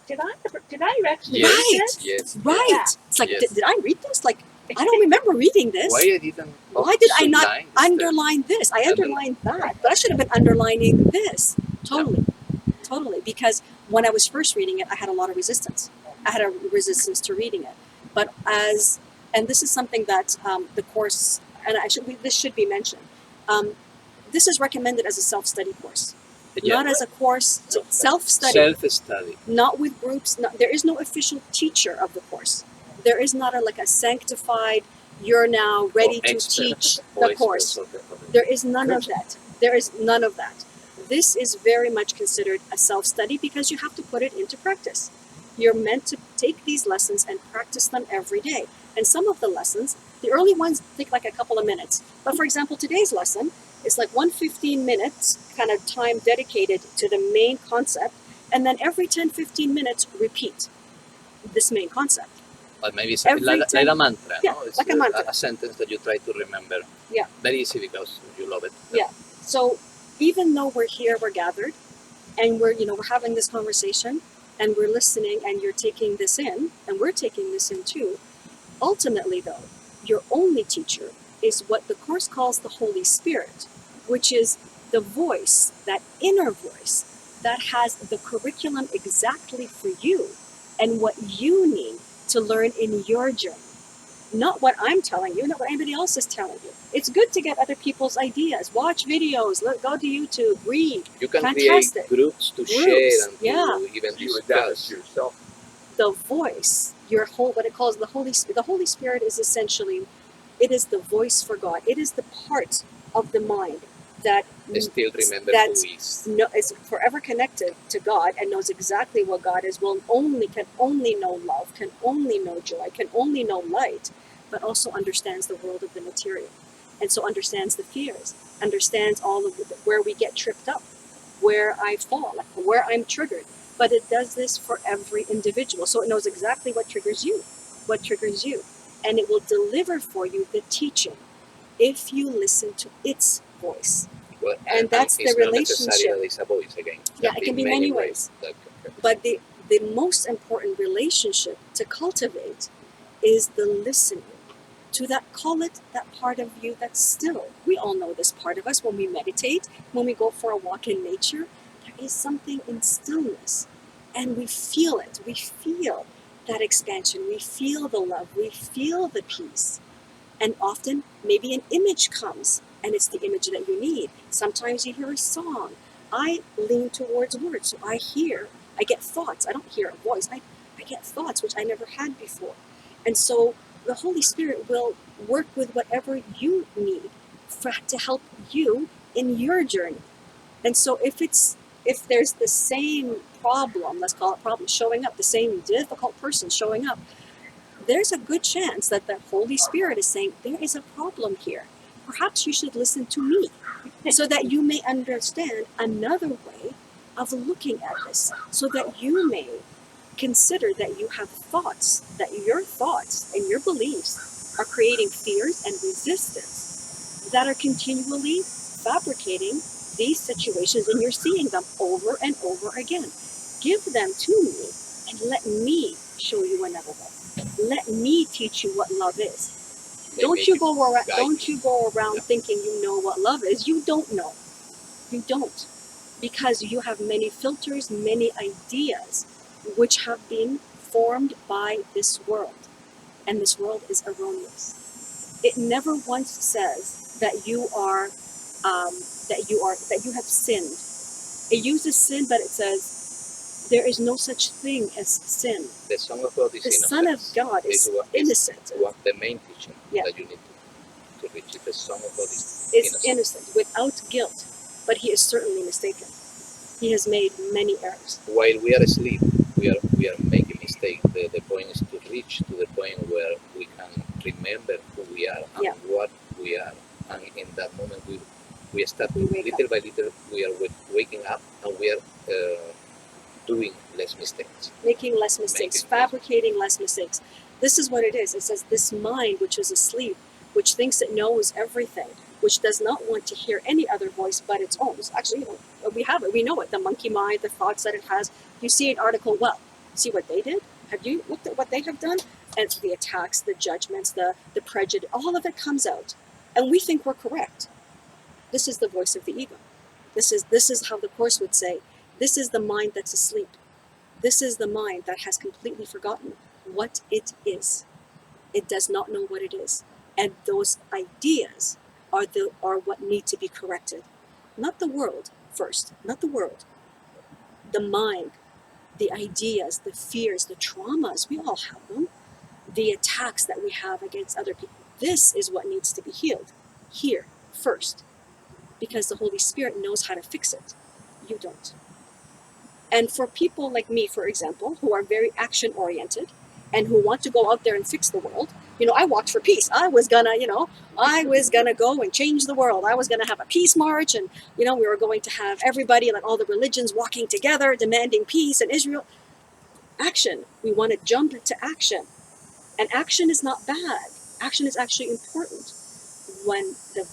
did I actually Yes, read Right. this? yes. Right. Yeah. It's like, Yes. did I read this? Like, I don't remember reading this. Why I didn't? Why did I not underline this? underline this? I underlined that, but I should have been underlining this. Totally. Totally. Because when I was first reading it, I had a lot of resistance. I had a resistance to reading it. But and this is something that the course, and this should be mentioned. This is recommended as a self-study course, not as a course to self-study. Self-study. Not with groups. There is no official teacher of the course. There is not a sanctified, you're now ready to teach the course. There is none of that. There is none of that. This is very much considered a self-study because you have to put it into practice. You're meant to take these lessons and practice them every day. And some of the lessons, the early ones take like a couple of minutes. But for example, today's lesson is like 1:15 minutes kind of time dedicated to the main concept. And then every 10-15 minutes, repeat this main concept. But maybe it's Every like time- a mantra, Yeah, no? It's like a mantra. a sentence that you try to remember. Yeah. Very easy because you love it. Yeah. So even though we're here, we're gathered, and we're having this conversation, and we're listening, and you're taking this in, and we're taking this in too. Ultimately, though, your only teacher is what the course calls the Holy Spirit, which is the voice, that inner voice, that has the curriculum exactly for you and what you need to learn in your journey. Not what I'm telling you, not what anybody else is telling you. It's good to get other people's ideas. Watch videos, go to YouTube, read. You can Fantastic. create groups to share and Yeah. to even You adapt it discuss. to yourself. The voice, what it calls the Holy Spirit. The Holy Spirit is essentially, it is the voice for God. It is the part of the mind that Still remember that's who is. is forever connected to God and knows exactly what God is. Can only know love, can only know joy, can only know light, but also understands the world of the material, and so understands the fears, understands all of where we get tripped up, where I fall, where I'm triggered. But it does this for every individual, so it knows exactly what triggers you, and it will deliver for you the teaching if you listen to its voice. Well, And that's the it's not necessary relationship. that it's a voice again. Yeah, it can be many ways. that But the most important relationship to cultivate is the listening to that, call it that part of you that's still. We all know this part of us when we meditate, when we go for a walk in nature. There is something in stillness, and we feel it. We feel that expansion. We feel the love. We feel the peace. And often, maybe an image comes, and it's the image that you need. Sometimes you hear a song. I lean towards words, so I get thoughts. I don't hear a voice. I get thoughts, which I never had before. And so the Holy Spirit will work with whatever you need to help you in your journey. And so if there's the same problem, let's call it problem, showing up, the same difficult person showing up, there's a good chance that the Holy Spirit is saying, there is a problem here. Perhaps you should listen to me so that you may understand another way of looking at this, so that you may consider that you have thoughts, that your thoughts and your beliefs are creating fears and resistance that are continually fabricating these situations, and you're seeing them over and over again. Give them to me and let me show you another way. Let me teach you what love is. Don't you go around thinking you know what love is. You don't know. You don't. Because you have many filters, many ideas, which have been formed by this world. And this world is erroneous. It never once says that you have sinned. It uses sin, but it says there is no such thing as sin. The Son of God is The innocent. Son of God is innocent. The main teaching Yeah. that you need to reach is the Son of God is Is innocent, without guilt, but he is certainly mistaken. He has made many errors. While we are asleep, we are making mistakes. The point is to reach to the point where we can remember who we are and what we are. And in that moment, we start little by little. We are waking up, and we are doing less mistakes. Making less mistakes, fabricating less mistakes. This is what it is. It says this mind which is asleep, which thinks it knows everything, which does not want to hear any other voice but its own. Actually, we have it. We know it. The monkey mind, the thoughts that it has. You see an article, well, see what they did? Have you looked at what they have done? And it's the attacks, the judgments, the prejudice, all of it comes out. And we think we're correct. This is the voice of the ego. This is how the Course would say, this is the mind that's asleep. This is the mind that has completely forgotten what it is. It does not know what it is. And those ideas are what need to be corrected. Not the world first, not the world. The mind, the ideas, the fears, the traumas, we all have them. The attacks that we have against other people. This is what needs to be healed here first. Because the Holy Spirit knows how to fix it. You don't. And for people like me, for example, who are very action-oriented and who want to go out there and fix the world, I walked for peace. I was gonna go and change the world. I was gonna have a peace march, and we were going to have everybody, like all the religions, walking together, demanding peace in Israel. Action. We want to jump into action. And action is not bad. Action is actually important. When the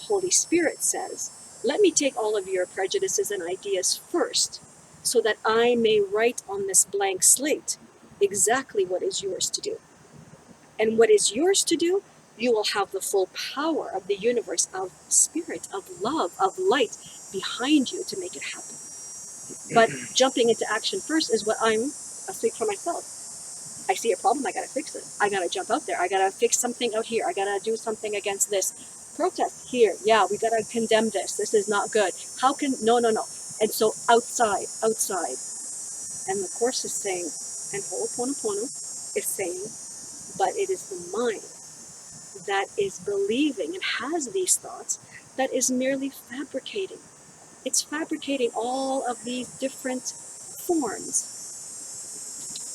Holy Spirit says, let me take all of your prejudices and ideas first, so that I may write on this blank slate exactly what is yours to do. And what is yours to do, you will have the full power of the universe, of spirit, of love, of light behind you to make it happen. But jumping into action first is what I speak for myself. I see a problem, I gotta fix it. I gotta jump out there. I gotta fix something out here. I gotta do something against this. Protest here. Yeah, we gotta condemn this. This is not good. No. And so outside. And the Course is saying, and Ho'oponopono is saying, but it is the mind that is believing and has these thoughts that is merely fabricating. It's fabricating all of these different forms.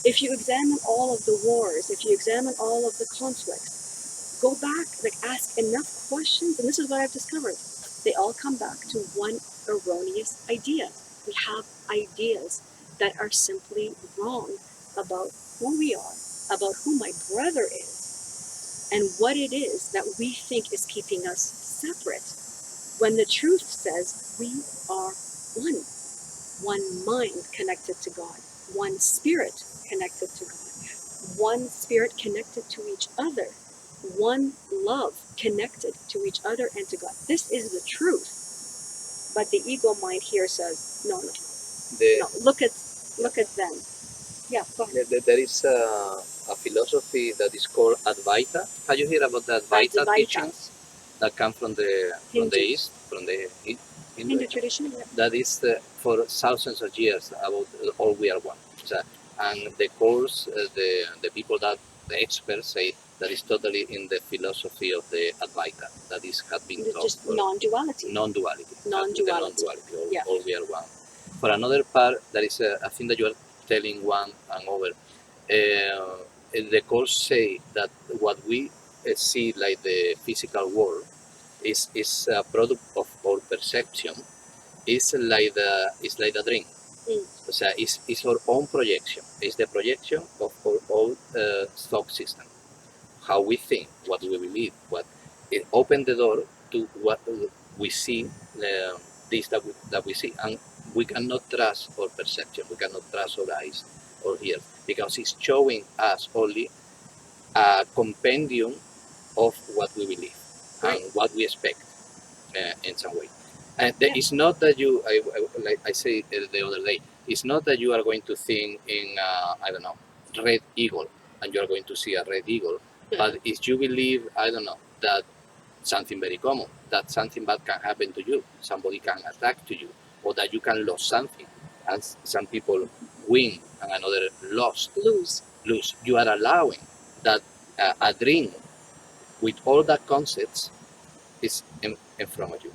If you examine all of the wars, if you examine all of the conflicts, go back, ask enough questions, and this is what I've discovered. They all come back to one erroneous idea. We have ideas that are simply wrong about who we are, about who my brother is, and what it is that we think is keeping us separate, when the truth says we are one mind connected to God, one spirit connected to God, one spirit connected to each other, one love connected to each other and to God. This is the truth. But the ego mind here says, no, no, The, no. Look at them. Yeah, go ahead. there is a philosophy that is called Advaita. Have you heard about the Advaita Advaita. teachings that come from the Hindu. East, from the Hindu tradition. Yeah. that is for thousands of years about all we are one. So, and the course, the people that the experts say that is totally in the philosophy of the Advaita, that is had been taught Just for non-duality. non-duality. Non-duality. All, Yeah. all we are one. For another part, there is a thing that you are telling one and over. The course say that what we see like the physical world is a product of our perception. It's like the dream. O sea, it's our own projection. It's the projection of our own thought system. How we think, what we believe, what it opens the door to what we see, this that we see, and we cannot trust our perception. We cannot trust our eyes or ears because it's showing us only a compendium of what we believe Right. and what we expect in some way. And it's not that you, like I said the other day, it's not that you are going to think in, I don't know, red eagle, and you are going to see a red eagle. But if you believe, I don't know, that something very common, that something bad can happen to you, somebody can attack to you, or that you can lose something, and some people win and another lose. You are allowing that a dream with all that concepts is in front of you.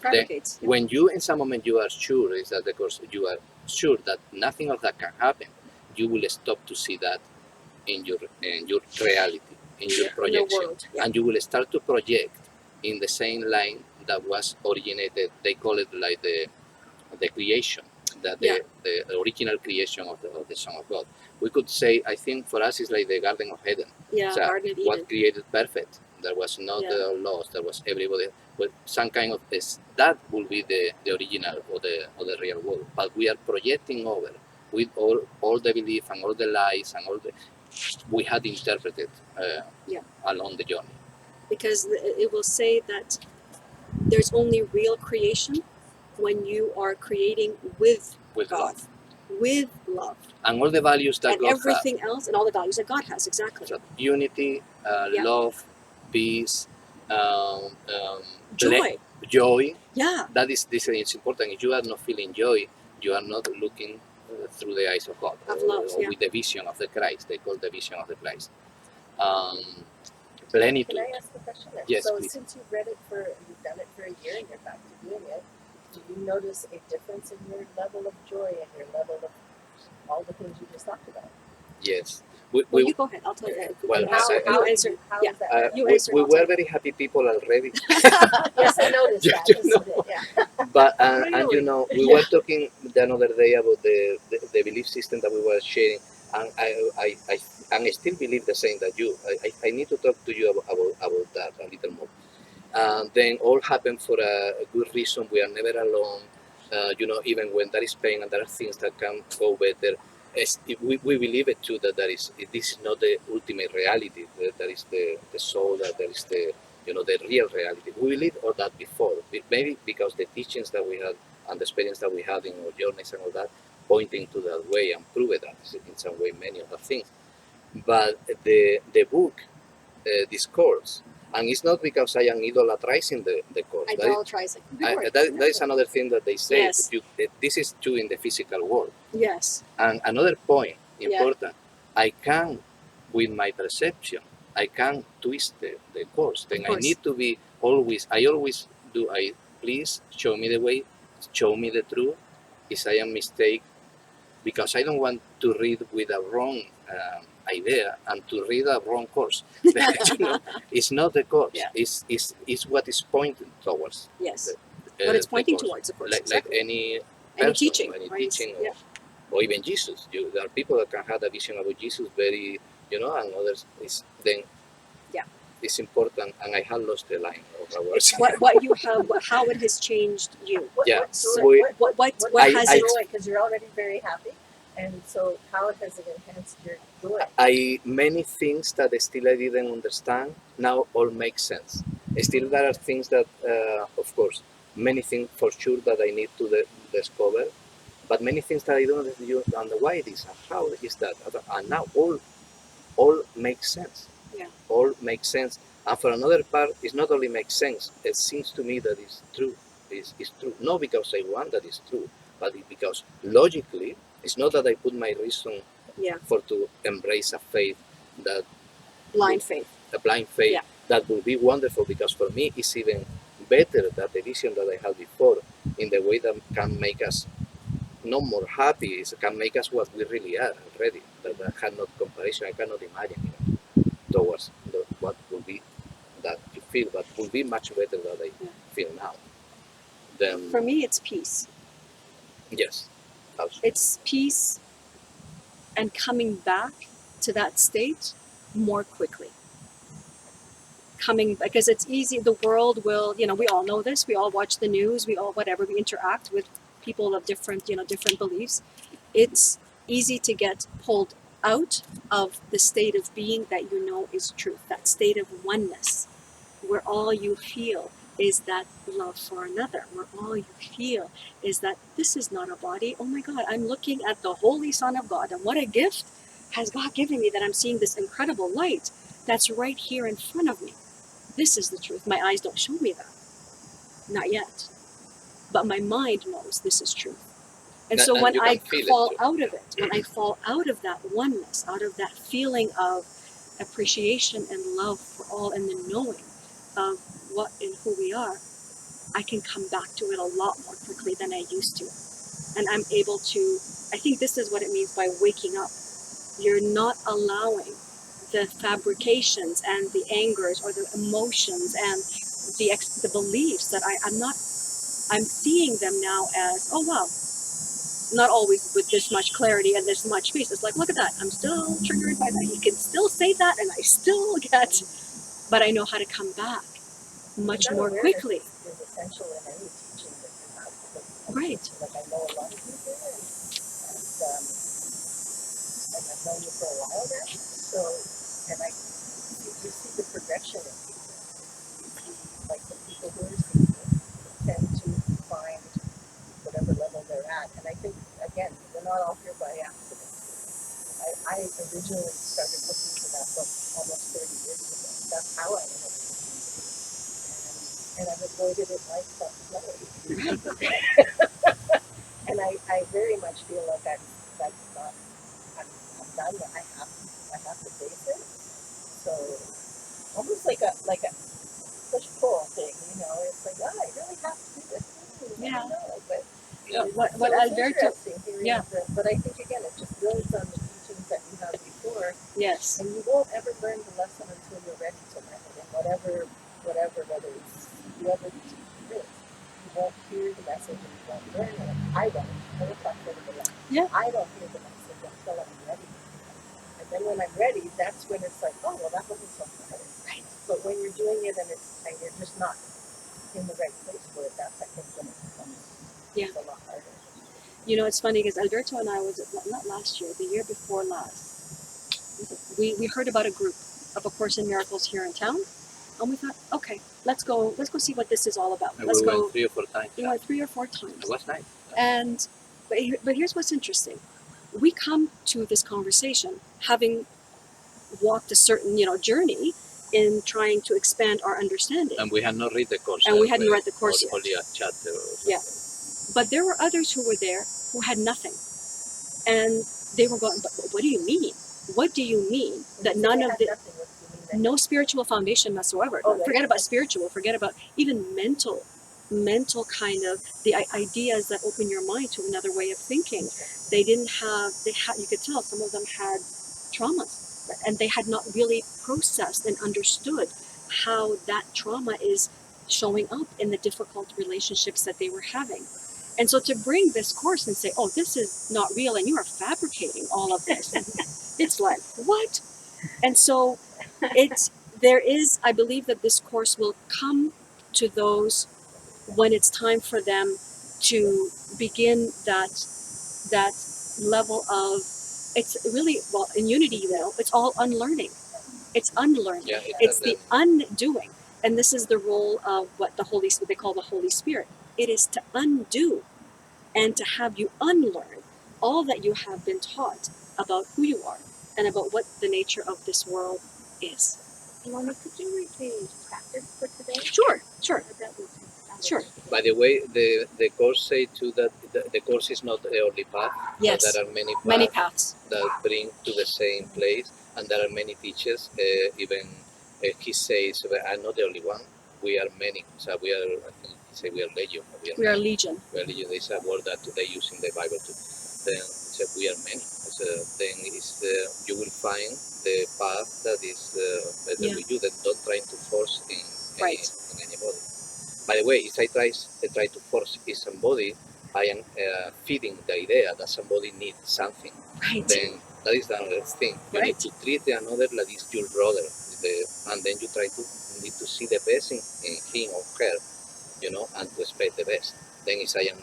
Fabricates. Then, when you in some moment you are sure is that because you are sure that nothing of that can happen, you will stop to see that in your reality, in your projection, world, yeah. and you will start to project in the same line that was originated. They call it like the creation, that the original creation of the Son of God. We could say, I think for us it's like the Garden of Eden. Yeah, So Garden of Eden. what created perfect? There was not loss. There was everybody with some kind of this. That will be the original or the real world. But we are projecting over with all the belief and all the lies and all the we had interpreted along the journey. Because it will say that there's only real creation when you are creating with God, love. With love, and all the values that and God everything has. else, and all the values that God has, exactly. So unity, love, peace, joy. Joy. Yeah. That is this is important. If you are not feeling joy, you are not looking through the eyes of God, of love, or with the vision of the Christ. They call the vision of the Christ. Plenitude. Can I ask a question there? Yes, so please. Since you've done it for a year and you're back to doing it, do you notice a difference in your level of joy and your level of all the things you just talked about? Yes. Well, you go ahead. I'll tell you. Well, you answer. How is that? We were very happy people already. Yes, I noticed that. Yeah. But and you know, we were talking the other day about the belief system that we were sharing, and I still believe the same that you. I need to talk to you about that a little more. Then all happened for a good reason. We are never alone. You know, even when there is pain and there are things that can go better. We believe it too that this is not the ultimate reality. That is the soul. That there is the the real reality. We believed all that before. Maybe because the teachings that we had and the experience that we had in our journeys and all that pointing to that way and prove that in some way many of the things. But the book discourse. And it's not because I am idolatrizing the course. Idolatrizing. That is another thing that they say. Yes. This is true in the physical world. Yes. And another point, important, I can, with my perception, I can twist the course. Then I need to be always do, please show me the way, show me the truth. If I am mistake, because I don't want to read with a wrong idea and to read a wrong course. It's not the course. Yeah. It's what is pointing towards. Yes. What it's pointing towards, of course. Like any teaching, or even Jesus. There are people that can have a vision about Jesus very, and others then. Yeah. It's important, and I have lost the line of our words. What you have, how it has changed you. What has it? Because you're already very happy. And so how has it enhanced your joy? Many things that still I didn't understand now all make sense. Still there are things that, of course, many things for sure that I need to discover, but many things that I don't understand why it is and how is that, and now all makes sense. Yeah. All makes sense. And for another part, it's not only makes sense. It seems to me that it's true. It's true. Not because I want that it's true, but because logically, it's not that I put my reason Yeah. for to embrace a faith that Blind faith. a blind faith Yeah. that will be wonderful, because for me it's even better than the vision that I had before, in the way that can make us not more happy, it can make us what we really are already, that I cannot comparison, I cannot imagine even towards what will be that you feel, but will be much better than I feel now. Then For me, it's peace. yes, also. It's peace and coming back to that state more quickly. Coming, because it's easy, the world will, we all know this, we all watch the news, we all, whatever, we interact with people of different, different beliefs. It's easy to get pulled out of the state of being that you know is truth, that state of oneness, where all you feel is that love for another, where all you feel is that this is not a body. Oh my God, I'm looking at the Holy Son of God, and what a gift has God given me, that I'm seeing this incredible light that's right here in front of me. This is the truth. My eyes don't show me that. Not yet. But my mind knows this is truth. And so when I fall out of it, when I fall out of that oneness, out of that feeling of appreciation and love for all, and the knowing of what and who we are, I can come back to it a lot more quickly than I used to. And I'm able to, I think this is what it means by waking up. You're not allowing the fabrications and the angers or the emotions and the beliefs that I'm seeing them now as, oh wow, not always with this much clarity and this much peace. It's like, look at that, I'm still triggered by that. You can still say that and I still get, but I know how to come back much more quickly. Is essential in any teaching that you have. Right. Like I know a lot of you there, and I've known you for a while now. So, and you see the progression in people. You see, like the people who are seeking tend to find whatever level they're at. And I think, again, we're not all here by accident. I originally started looking for that book almost 30 years ago. That's how I ended up looking for it. And I've avoided it like the plague. And I very much feel like that's not, I'm done. I have to face it. So almost like a push-pull thing, it's like, I really have to do this. Yeah. But What Alberto, yeah. But I think again, it just builds on the teachings that you had before. yes. And you won't ever learn the lesson until you're ready to learn it. And whether it's whoever the teacher is, you won't hear the message and you won't learn it. I don't. I Yeah. I don't hear the message until I'm ready. And then when I'm ready, that's when it's like, oh well, that wasn't so hard. Right. But when you're doing it and you're just not in the right place for it, that's I think when it becomes a lot harder. It's funny because Alberto and I was, not last year, the year before last, we heard about a group of A Course in Miracles here in town, and we thought, okay, let's go see what this is all about. And let's we go. Went 3 or 4 times. We went 3 or 4 times. It was nice. And but here's what's interesting: we come to this conversation having walked a certain journey in trying to expand our understanding. And we had not read the course. And we hadn't read the course yet. Only a chapter. Yeah. But there were others who were there who had nothing. And they were going, but what do you mean? What do you mean that none of the, no spiritual foundation whatsoever? Oh, forget about spiritual, forget about even mental kind of the ideas that open your mind to another way of thinking. They didn't have, you could tell some of them had traumas, and they had not really processed and understood how that trauma is showing up in the difficult relationships that they were having. And so to bring this course and say, oh, this is not real and you are fabricating all of this, it's like, what? And so I believe that this course will come to those when it's time for them to begin that level of, it's really, well, in unity, it's all unlearning. It's unlearning. It's the undoing. And this is the role of what they call the Holy Spirit. It is to undo and to have you unlearn all that you have been taught about who you are and about what the nature of this world is. Mony, could you read the practice for today? Sure. That would sound Sure. interesting. By the way, the course say too that the course is not the only path. Yes. That there are many paths Many paths. that bring to the same place, and there are many teachers. Even he says, "I'm not the only one. We are many." So we are. I think he say we are legion. We are many. legion. We are legion. It's a word that they use in the Bible too. Then he said we are many. So then is you will find the path that is better Yeah. with you. Then don't try to force in Right. in anybody. By the way, if I try to force somebody, I am feeding the idea that somebody needs something. Right. Then that is the other thing. You need Right. to treat another like it's your brother, and then you need to see the best in him or her, and to expect the best. Then if I am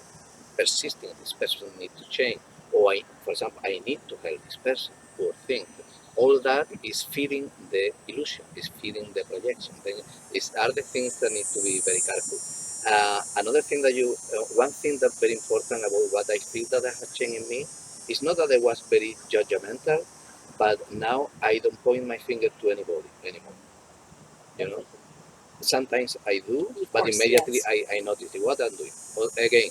persisting, this person needs to change, or for example, I need to help this person, poor thing. All that is feeding the illusion, is feeding the projection. Then are the things that need to be very careful. Another thing one thing that's very important about what I feel that I have changed in me is not that I was very judgmental, but now I don't point my finger to anybody anymore. You know, sometimes I do, Of but course, immediately yes. I notice what I'm doing. Well, again,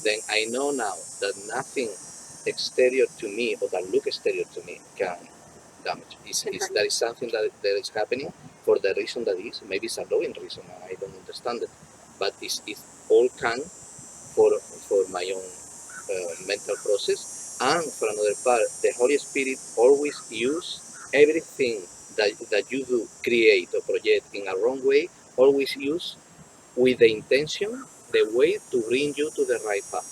then I know now that nothing exterior to me or that look exterior to me can damage. That is something that is happening for the reason that is. Maybe it's a loving reason, and I don't understand it. But it's all can for my own mental process. And for another part, the Holy Spirit always use everything that you do, create or project in a wrong way, always use with the intention, the way to bring you to the right path.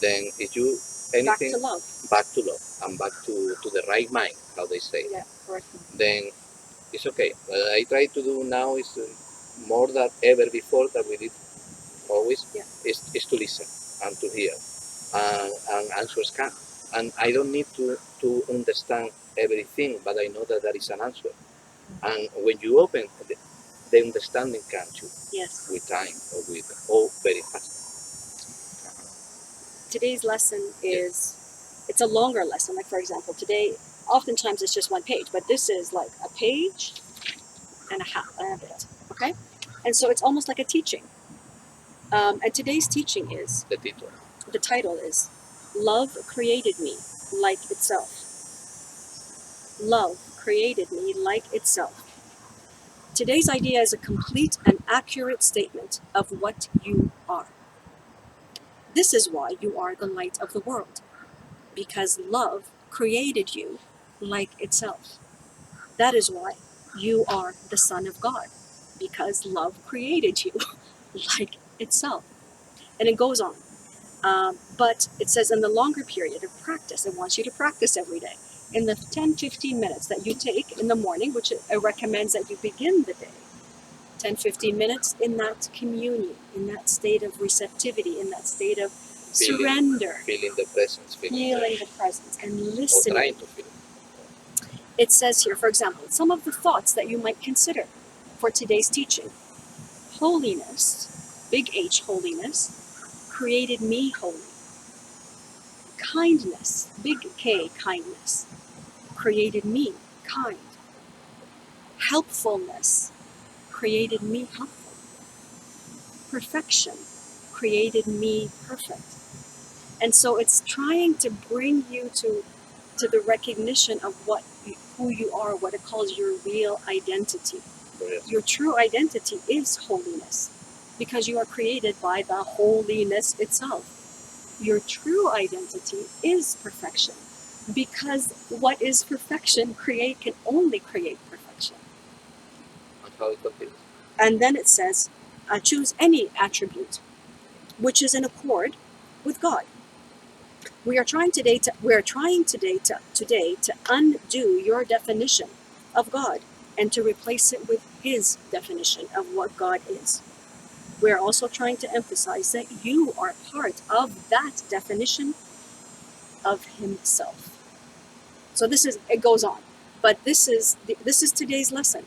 Then if you Back anything to love. back to love and back to the right mind, how they say, Yeah, correct. then it's okay. What I try to do now is more than ever before that we did always, Yeah. is to listen and to hear, and answers come. And I don't need to understand everything, but I know that there is an answer. And when you open, the understanding comes to you Yes. with time or very fast. Today's lesson is, it's a longer lesson. Like, for example, today, oftentimes it's just one page, but this is like a page and a half, and a bit, okay? And so it's almost like a teaching. And today's teaching is, the title is, Love Created Me Like Itself. Love created me like itself. Today's idea is a complete and accurate statement of what you are. This is why you are the light of the world, because love created you like itself. That is why you are the Son of God, because love created you like itself. And it goes on. But it says in the longer period of practice, it wants you to practice every day. In the 10-15 minutes that you take in the morning, which it recommends that you begin the day, 10-15 minutes in that communion, in that state of receptivity, in that state of surrender, Feeling the presence, feeling the presence, and or listening. trying to feel it. It says here, for example, some of the thoughts that you might consider for today's teaching. Holiness, big H holiness, created me holy. Kindness, big K kindness, created me kind. Helpfulness, created me helpful. Perfection, created me perfect. And so it's trying to bring you to the recognition of who you are, what it calls your real identity. Your true identity is holiness, because you are created by the holiness itself. Your true identity is perfection, because what is perfection can only create perfection. And how it continues. And then it says, choose any attribute which is in accord with God. We are trying today to undo your definition of God and to replace it with His definition of what God is. We are also trying to emphasize that you are part of that definition of Himself. So it goes on, but this is today's lesson,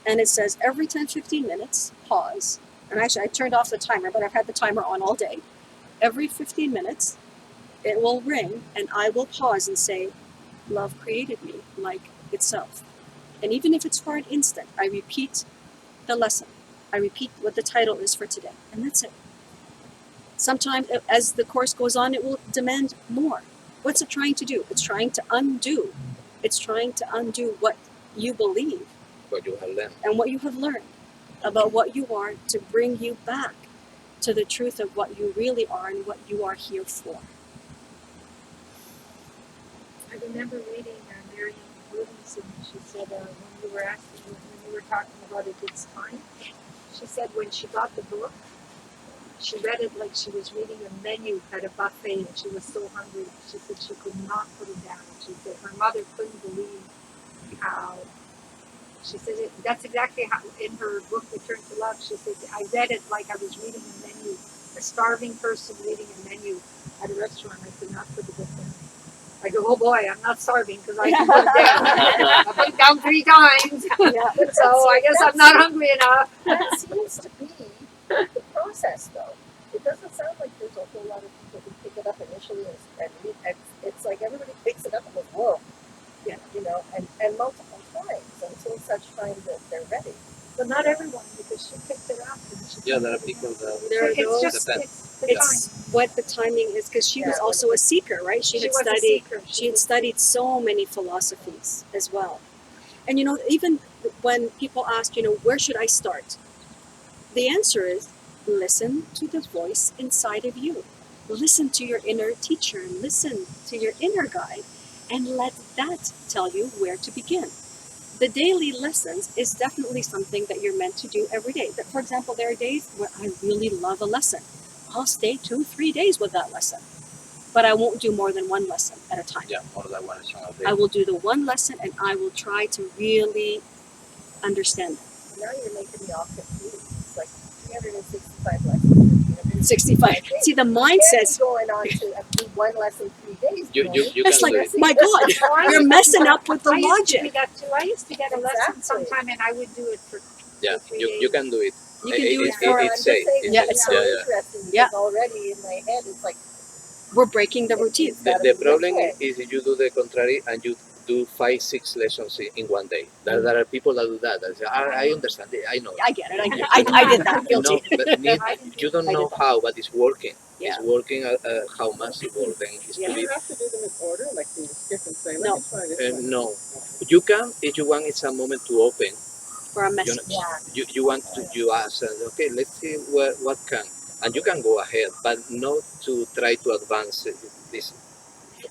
and it says every 10-15 minutes, pause and actually I turned off the timer, but I've had the timer on all day. Every 15 minutes, it will ring, and I will pause and say, love created me like itself. And even if it's for an instant, I repeat the lesson. I repeat what the title is for today, and that's it. Sometimes, as the course goes on, it will demand more. What's it trying to do? It's trying to undo. It's trying to undo what you believe What you have learned. and what you have learned about what you are, to bring you back to the truth of what you really are and what you are here for. I remember reading Marion Williamson. She said when you were asking, when you were talking about its time, she said when she got the book, she read it like she was reading a menu at a buffet, and she was so hungry. She said she could not put it down. She said her mother couldn't believe how. She said that's exactly how in her book Return to Love. She said I read it like I was reading a menu, a starving person reading a menu at a restaurant. I could not put the book down. I go, oh boy, I'm not starving because I can put it down. I put it down 3 times, Yeah. so I guess I'm not hungry enough. That seems to be the process, though. It doesn't sound like there's a whole lot of people who pick it up initially and read. It's like everybody picks it up and goes, whoa, Yeah. you know, and multiple times until such time that they're ready. But not everyone, because she picked it up and she. Yeah, there are people that There are It's those. just Depends. it's the It's what the timing is, because she was Yeah. also a seeker, right? She had was a studied. seeker. She had studied so many philosophies as well. And even when people ask, where should I start? The answer is listen to the voice inside of you. Listen to your inner teacher, and listen to your inner guide, and let that tell you where to begin. The daily lessons is definitely something that you're meant to do every day. For example, there are days where I really love a lesson. I'll stay 2-3 days with that lesson, but I won't do more than one lesson at a time. Yeah, more than one lesson a day. I will do the one lesson, and I will try to really understand it. Now you're making me all confused. It's like 365 lessons. 65. See, the mind says, going on to do one lesson 3 days. You that's can like, do it. my God, you're messing up with the I used to do logic. that too. I used to get a lesson Exactly. sometime, and I would do it for Yeah, 3 you days. can do it. You can do it It's for, I'm just safe. saying, Yeah, it's it's so yeah, yeah. interesting because Yeah. already in my head it's like we're breaking the routine. The problem is if you do the contrary and you do 5-6 lessons in one day. There are people that do that. That say, I understand it. I know. I get it. I did that. Guilty. No, but you don't I know did that. how, but it's working. Yeah. It's working. How much it works. Then it's Yeah. to Do be. you have to do them in order, like you skip and say, No. let me try this one? No, you can if you want. It's a moment to open. For a You, message. know, you want to you ask okay, let's see what can, and you can go ahead, but not to try to advance this.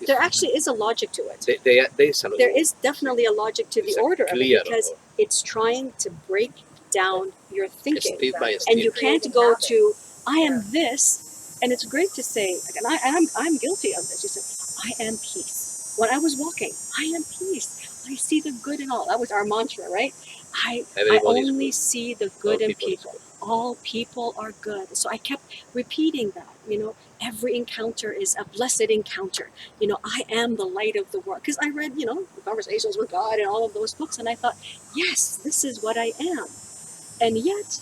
There actually is a logic to it. There is a lot. There is definitely a logic to the It's a order of clear it, because order. it's trying to break down your thinking. Step by step. And you can't Creating go habits. to, I am this, and it's great to say, and I'm guilty of this. You said, I am peace. When I was walking, I am peace. I see the good in all. That was our mantra, right? I Everybody's only good. see the good All in people is people. All people are good. So I kept repeating that. Every encounter is a blessed encounter. I am the light of the world. Because I read, Conversations with God and all of those books, and I thought, yes, this is what I am. And yet,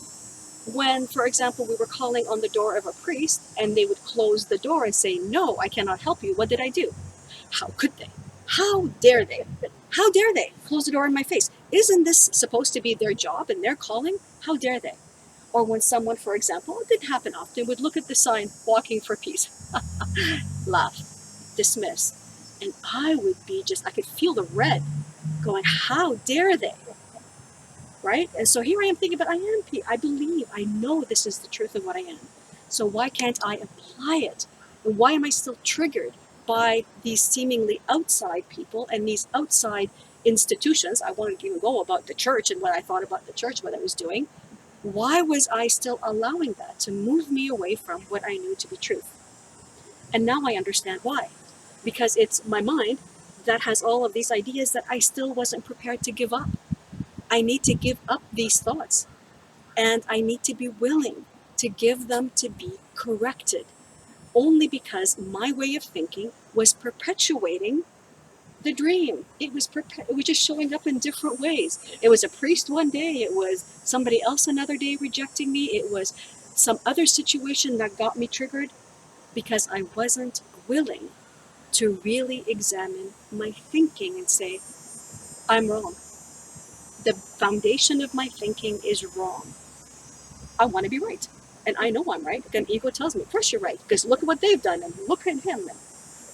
when, for example, we were calling on the door of a priest and they would close the door and say, no, I cannot help you, what did I do? How could they? How dare they? How dare they close the door in my face? Isn't this supposed to be their job and their calling? How dare they? Or when someone, for example, it didn't happen often, would look at the sign, walking for peace, laugh, dismiss. And I would be I could feel the red going, how dare they? Right? And so here I am thinking, but I am peace. I believe, I know this is the truth of what I am. So why can't I apply it? And why am I still triggered by these seemingly outside people and these outside institutions? I wanted to even go about the church and what I thought about the church, what I was doing. Why was I still allowing that to move me away from what I knew to be truth? And now I understand why. Because it's my mind that has all of these ideas that I still wasn't prepared to give up. I need to give up these thoughts. And I need to be willing to give them to be corrected. Only because my way of thinking was perpetuating the dream. It was just showing up in different ways. It was a priest one day. It was somebody else another day rejecting me. It was some other situation that got me triggered because I wasn't willing to really examine my thinking and say, I'm wrong. The foundation of my thinking is wrong. I want to be right. And I know I'm right. Then ego tells me, of course you're right, because look at what they've done and look at him.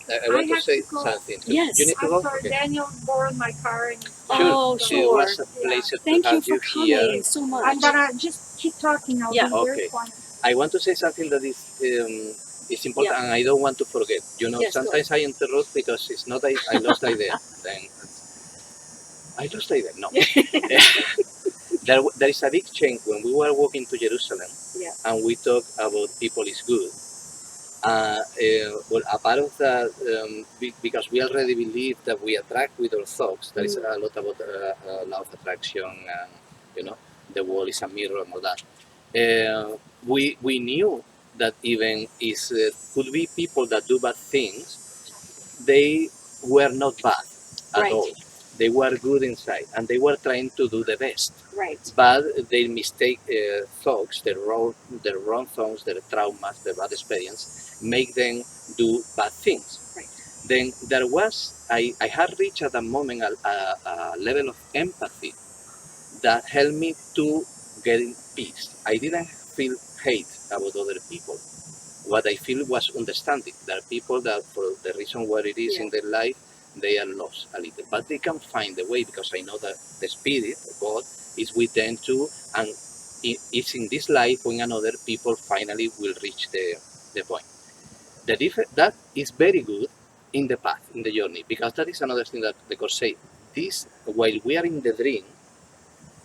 I want to have say to go. something. Yes. You need to I'm go? sorry, Okay. Daniel borrowed my car and Oh, It sure. was a pleasure Thank to you have for you coming here. so much. I'm gonna just keep talking. I'll Yeah. be very Okay. quiet. I want to say something that is important, and I don't want to forget. You know, Yes, go sometimes I interrupt because it's not I lost the idea. Then I lost the idea. No. There is a big change when we were walking to Jerusalem, Yeah. and we talk about people is good. Well, a part of that, because we already believe that we attract with our thoughts. There is a lot about law of attraction, and you know, the world is a mirror and all that. We knew that even is could be people that do bad things, they were not bad at Right. all. They were good inside, and they were trying to do the best. Right. But their mistake thoughts, their wrong thoughts, their traumas, their bad experience, make them do bad things. Right. Then there was, I had reached at that moment a level of empathy that helped me to get in peace. I didn't feel hate about other people. What I feel was understanding. There are people that, for the reason what it is in their life, they are lost a little, but they can find a way, because I know that the Spirit, God, is with them too, and it's in this life when another people finally will reach the point. That is very good in the path, in the journey, because that is another thing that the Course say. This, while we are in the dream,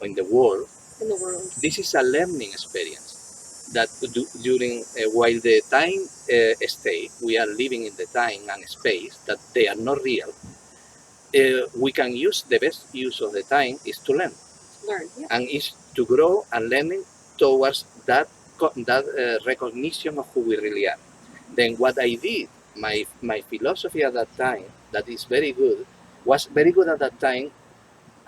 or in the world, In the world. this is a learning experience that during while the time stay, we are living in the time and space that they are not real. We can use the best use of the time is to learn, Learn. Yeah. and is to grow and learning towards that recognition of who we really are. Then what I did, my philosophy at that time, that is very good, was very good at that time.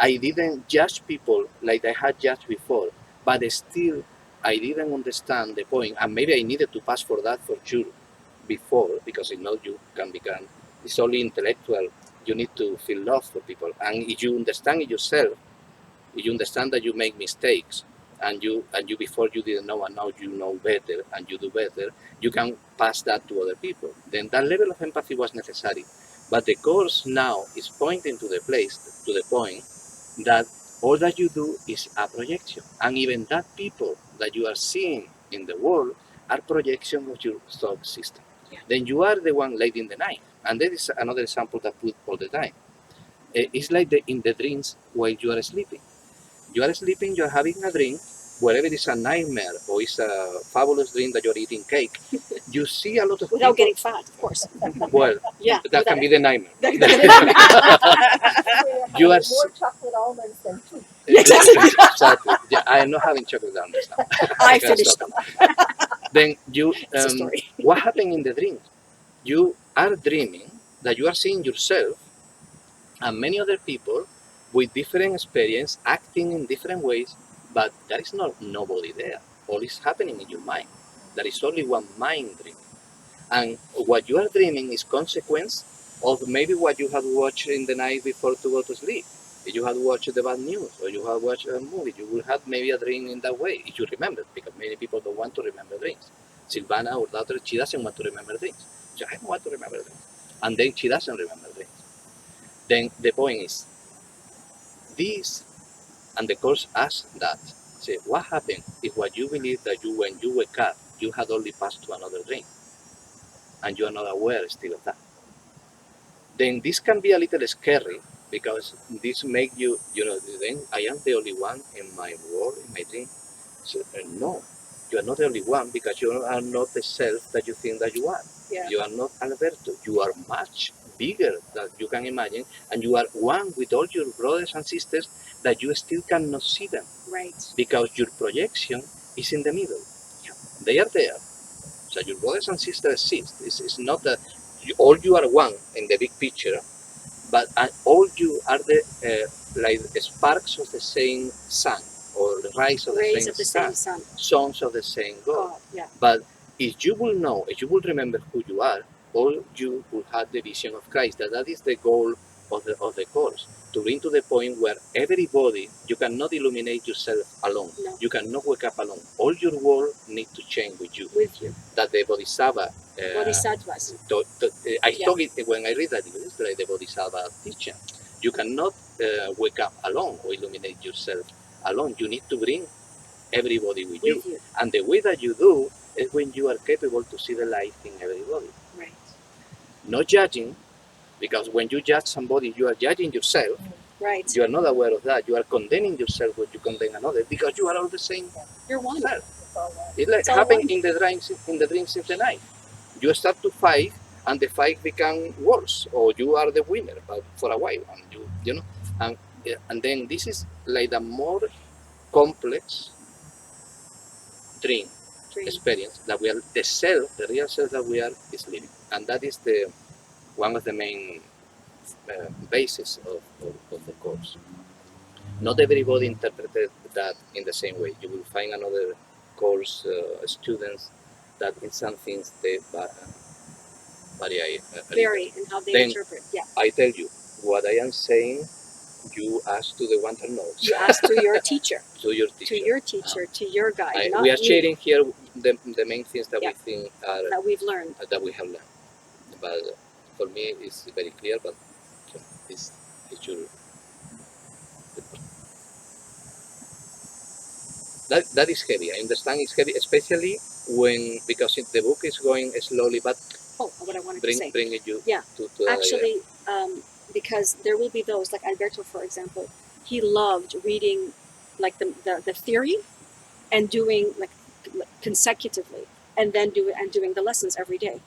I didn't judge people like I had judged before, but still I didn't understand the point, and maybe I needed to pass for that for sure before, because you know you can become, it's only intellectual, you need to feel love for people, and if you understand it yourself, if you understand that you make mistakes, and you before you didn't know and now you know better and you do better, you can pass that to other people. Then that level of empathy was necessary, but the course now is pointing to the place, to the point that all that you do is a projection, and even that people that you are seeing in the world are projections of your thought system. Then you are the one late in the night, and that is another example that put all the time. It's like in the dreams while you are sleeping. You are sleeping, you are having a dream, wherever it is a nightmare or it's a fabulous dream that you're eating cake, you see a lot of Without people. getting fat, of course. Well, Yeah. that can be the nightmare. You You are more chocolate almonds than tea. exactly. Yeah, I am not having chocolate almonds now. I can finished stop. them. Then you, It's a story. what happened in the dream? You are dreaming that you are seeing yourself and many other people with different experience acting in different ways, but there is not nobody there. All is happening in your mind. There is only one mind dreaming. And what you are dreaming is consequence of maybe what you had watched in the night before to go to sleep. If you had watched the bad news or you had watched a movie, you will have maybe a dream in that way, if you remember, because many people don't want to remember dreams. Silvana, our daughter, she doesn't want to remember dreams. She I don't want to remember dreams. And then she doesn't remember dreams. Then the point is, this, and the course asks that, say, what happened if what you believe that you, when you wake up, you had only passed to another dream, and you are not aware still of that? Then this can be a little scary, because this make you, then I am the only one in my world, in my dream. So, no, you are not the only one, because you are not the self that you think that you are. Yeah. You are not Alberto. You are much bigger than you can imagine, and you are one with all your brothers and sisters that you still cannot see them, Right. because your projection is in the middle. They are there. So your brothers and sisters exist. It's not that all you are one in the big picture, but all you are the like sparks of the same sun, or the rays of the Rays same of the sun, same sun. sons of the same God. God, yeah. But if you will know, if you will remember who you are, all you will have the vision of Christ. That is the goal of the course, to bring to the point where everybody, you cannot illuminate yourself alone. No. You cannot wake up alone. All your world needs to change with you. With you. That the Bodhisattva. Bodhisattvas. I Yeah. thought it when I read that, it's like the Bodhisattva teaching. You cannot wake up alone or illuminate yourself alone. You need to bring everybody with you. With you. And the way that you do is when you are capable to see the light in everybody. Right. Not judging, because when you judge somebody, you are judging yourself. Right. You are not aware of that. You are condemning yourself when you condemn another, because you are all the same You're one. self. It's all one. It like It's all happen one. in the dreams in the night. You start to fight, and the fight become worse, or you are the winner, but for a while, and you know, and then this is like the more complex dream Dream. experience that we are, the self, the real self that we are, is living, and that is the one of the main basis of the course. Not everybody interpreted that in the same way. You will find another course students that in some things they vary a little. Vary in how they Then- interpret. Yeah. I tell you, what I am saying, you ask to the one that knows. You ask to your teacher, To your teacher. to your teacher, to your guide. Not We are me, sharing here the main things that Yeah. we think are that we've learned. that we have learned. But for me, it's very clear. But it's your that is heavy. I understand it's heavy, especially when because the book is going slowly, but Oh, what I wanted to say. bringing you Yeah. to that idea. Actually, because there will be those, like Alberto, for example, he loved reading like the theory and doing like consecutively and then doing the lessons every day.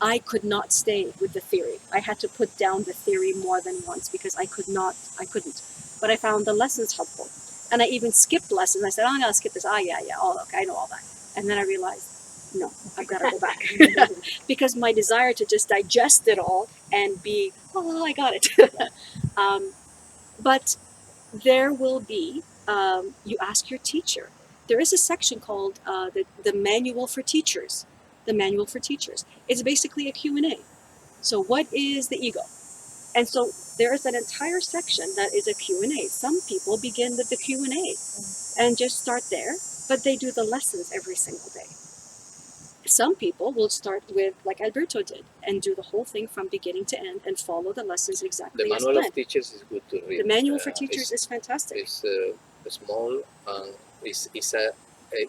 I could not stay with the theory. I had to put down the theory more than once because I couldn't. But I found the lessons helpful. And I even skipped lessons. I said, oh, I'm gonna skip this. Oh yeah, oh okay, I know all that. And then I realized, no, I've got to go back. Because my desire to just digest it all and be, oh, I got it. But there will be, you ask your teacher. There is a section called the Manual for Teachers. The Manual for Teachers. It's basically a Q&A. So what is the ego? And so there is an entire section that is a Q&A. Some people begin with the Q&A and just start there, but they do the lessons every single day. Some people will start with, like Alberto did, and do the whole thing from beginning to end and follow the lessons exactly The as manual of planned. teachers is good to read. The Manual for Teachers is fantastic. It's small and it's a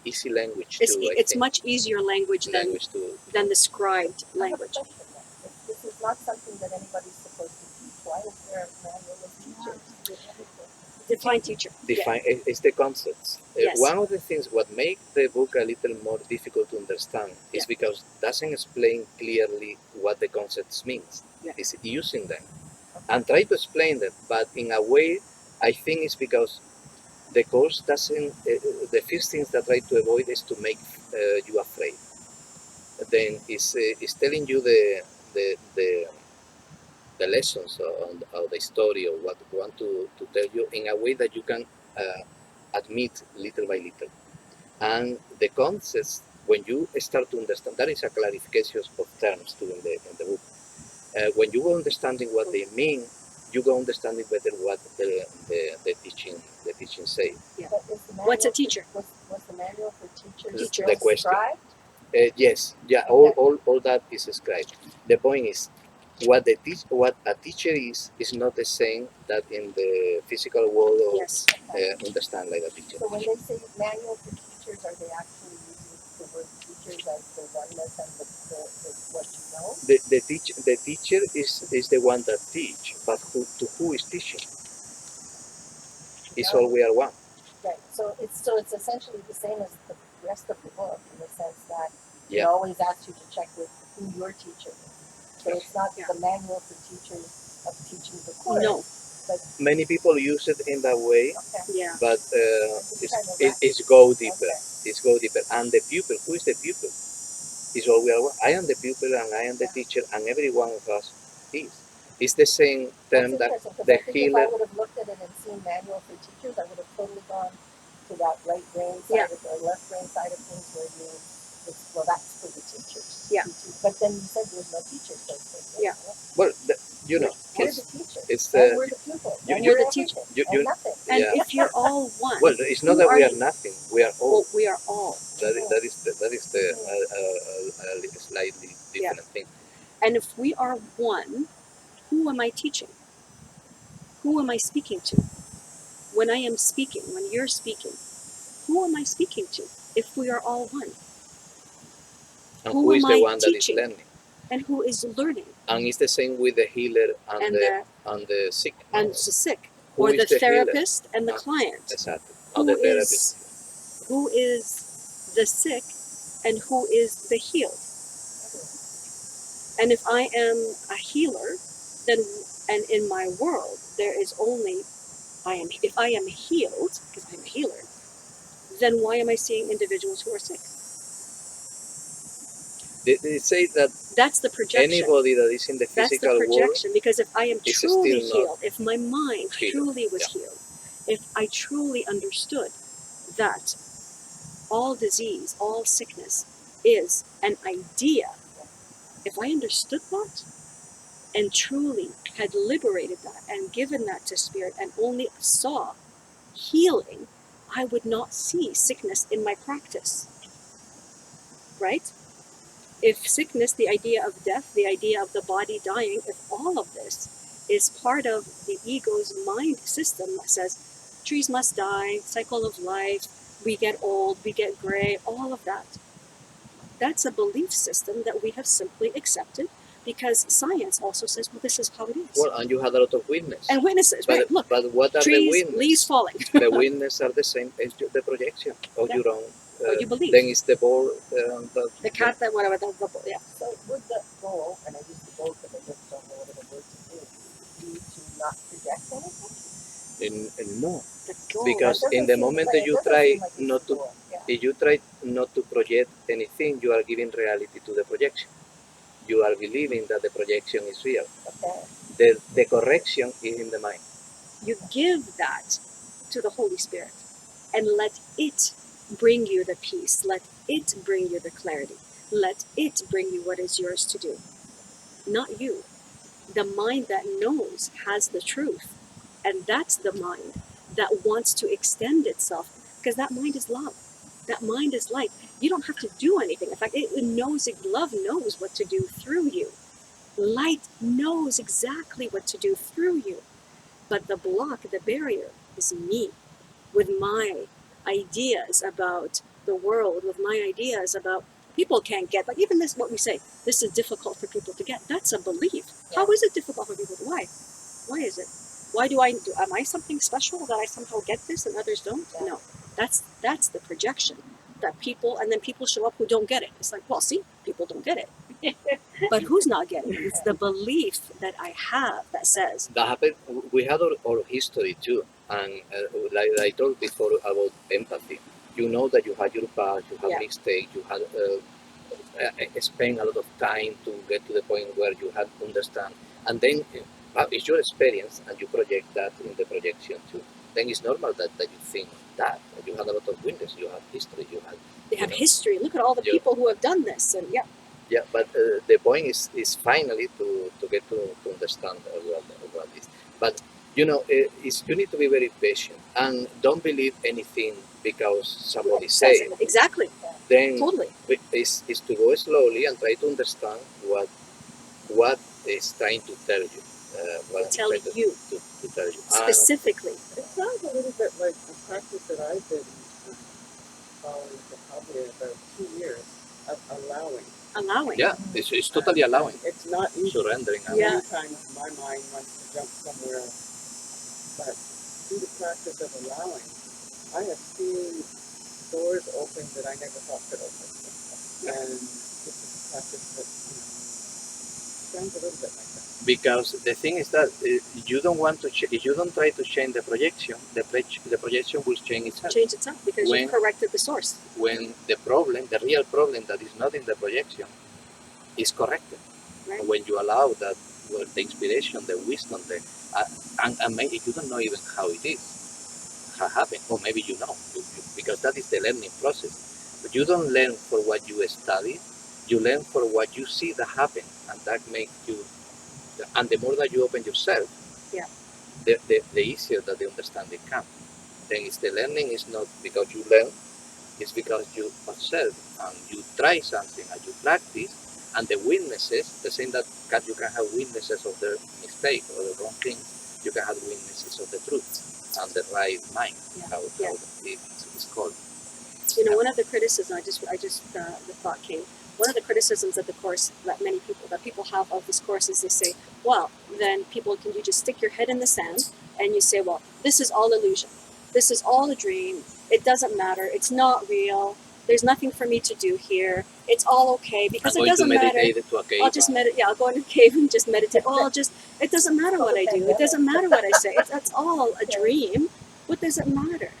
easy language It's, to. I it's think, much easier language language to. than the scribed I have a language. question then. If this is not something that anybody's supposed to teach, why is there a manual of teachers? Define teacher. Define it's the concepts. Yes. One of the things what make the book a little more difficult to understand is because it doesn't explain clearly what the concepts means. Yeah. It's using them and try to explain them, but in a way, I think it's because the course doesn't. The first things that try to avoid is to make you afraid. Then it's telling you the lessons of the story or what we want to tell you in a way that you can admit little by little. And the concepts, when you start to understand, that is a clarification of terms too in the book. When you go understanding what they mean, you go understanding better what the teaching say. But is the What's a manual teacher? Was the manual for teachers Teacher. The question. described? Yes, yeah, all that is described. The point is, what a teacher is not the same that in the physical world or Yes. understand like a teacher. So when they say manual for teachers, are they actually using the word teachers as the oneness and the what you know? The teacher is the one that teach, but who is teaching? It's all we are one. Right. So it's essentially the same as the rest of the book in the sense that it Yeah. always asks you to check with who your teacher is. So it's not Yeah. the manual for teachers of teaching the course. No. Many people use it in that way, Okay. Yeah. but Kind of it's go deeper. Okay. It's go deeper. And the pupil, who is the pupil? Is all we are one. I am the pupil and I am the teacher, and every one of us is. It's the same term That's that interesting, because the I think if I healer. would have looked at an ACIM manual for teachers, I would have totally gone to that right brain Yeah. side of, or left brain side of things where you, well, that's for the teachers. Yeah. But then you said there's no teachers, so it's like, Yeah. Well, you know, we're it's the teachers, it's and we're the people, you- and you- we're the teacher. everything, you- and nothing. And yeah. if you're all one, Well, it's not who that we are are you? nothing. We are all. well, we are all. That is the slightly different thing. And if we are one, who am I teaching? Who am I speaking to? When I am speaking, when you're speaking, who am I speaking to? If we are all one, And who who is am the I one that is teaching? learning? And who is learning? And it's the same with the healer And the sick. and the sick, Who or is the the healer? therapist and the Ah, client. Exactly. Who And the therapist. who is the sick and who is the healed? And if I am a healer, then and in my world there is only if I am healed, because I'm a healer, then why am I seeing individuals who are sick? They say that That's the projection. anybody that is in the That's the physical world projection. Because if I am is truly still not healed, if my mind healed. truly was Yeah. healed, if I truly understood that all disease, all sickness is an idea, if I understood that and truly had liberated that and given that to spirit and only saw healing, I would not see sickness in my practice. Right? If sickness, the idea of death, the idea of the body dying, if all of this is part of the ego's mind system that says trees must die, cycle of life, we get old, we get gray, all of that, that's a belief system that we have simply accepted because science also says, well, this is how it is. well, and you had a lot of witness. And witnesses, But, right? Look, but what are the trees, witnesses? leaves falling. The witnesses are the same as the projection of Yeah. your own. What you believe. Then it's the ball. The cat that whatever, yeah. So would the goal, and I use the goal because I just don't know what other word to use, be to not project anything? No, The goal. because That in doesn't the seem moment like- that it you doesn't try seem like it's not the to, goal. Yeah. if you try not to project anything, you are giving reality to the projection. You are believing that the projection is real. Okay. The correction is in the mind. You give that to the Holy Spirit and let it bring you the peace. Let it bring you the clarity. Let it bring you what is yours to do. Not you. The mind that knows has the truth. And that's the mind that wants to extend itself because that mind is love. That mind is light. You don't have to do anything. In fact, love knows what to do through you. Light knows exactly what to do through you. But the block, the barrier, is me with my ideas about the world, with my ideas about people can't get. Like even this, what we say, this is difficult for people to get. That's a belief. How is it difficult for people to? Why? Why is it? Why do I? Am I something special that I somehow get this and others don't? No, that's the projection. That people and then people show up who don't get it. It's like, well, see, people don't get it. But who's not getting it? It's the belief that I have that says That happened. We had our history too, and like I told before about empathy. You know that you had your past, you had Yeah. mistakes, you had spent a lot of time to get to the point where you had to understand, and then it's your experience, and you project that in the projection too. Then it's normal that you think that you had a lot of witness, you have history, you had. they have You know. history. Look at all the Yeah. people who have done this, and yeah, Yeah, but the point is finally to get to understand what this. But you know, you need to be very patient and don't believe anything because somebody says says. it exactly, Then totally. is to go slowly and try to understand what is trying to tell you. What it's Tell trying you to tell you. specifically. It sounds a little bit like a practice that I've been following for probably about 2 years of allowing. Allowing. Yeah, it's totally allowing, It's not easy. surrendering. Yeah. Sometimes my mind wants to jump somewhere else. But through the practice of allowing, I have seen doors open that I never thought could open. And this is a practice that, sounds a little bit like that. Because the thing is that you don't want to if you don't try to change the projection, the projection will change itself. Change itself because When- you've corrected the source. When the real problem that is not in the projection, is corrected. Right. When you allow that well, the inspiration, the wisdom, and maybe you don't know even how it is, how happened, or maybe you know, because that is the learning process. But you don't learn for what you study, you learn for what you see that happen, and that makes you. And the more that you open yourself, Yeah. the easier that the understanding comes. Then it's the learning is not because you learn, it's because you observe and you try something and you practice, and the witnesses, the same that you can have witnesses of the mistake or the wrong thing, you can have witnesses of the truth and the right mind, Yeah. how Yeah. it's called. You know, one of the criticisms, the thought came. One of the criticisms of the course that people have of this course is they say, well, then can you just stick your head in the sand and you say, well, this is all illusion. This is all a dream. It doesn't matter. It's not real. There's nothing for me to do here. It's all okay because it doesn't matter. To a cave, I'll just meditate. Yeah, I'll go in a cave and just meditate. Oh, it doesn't matter what I do. It doesn't matter what I say. It's all a dream. What does it matter?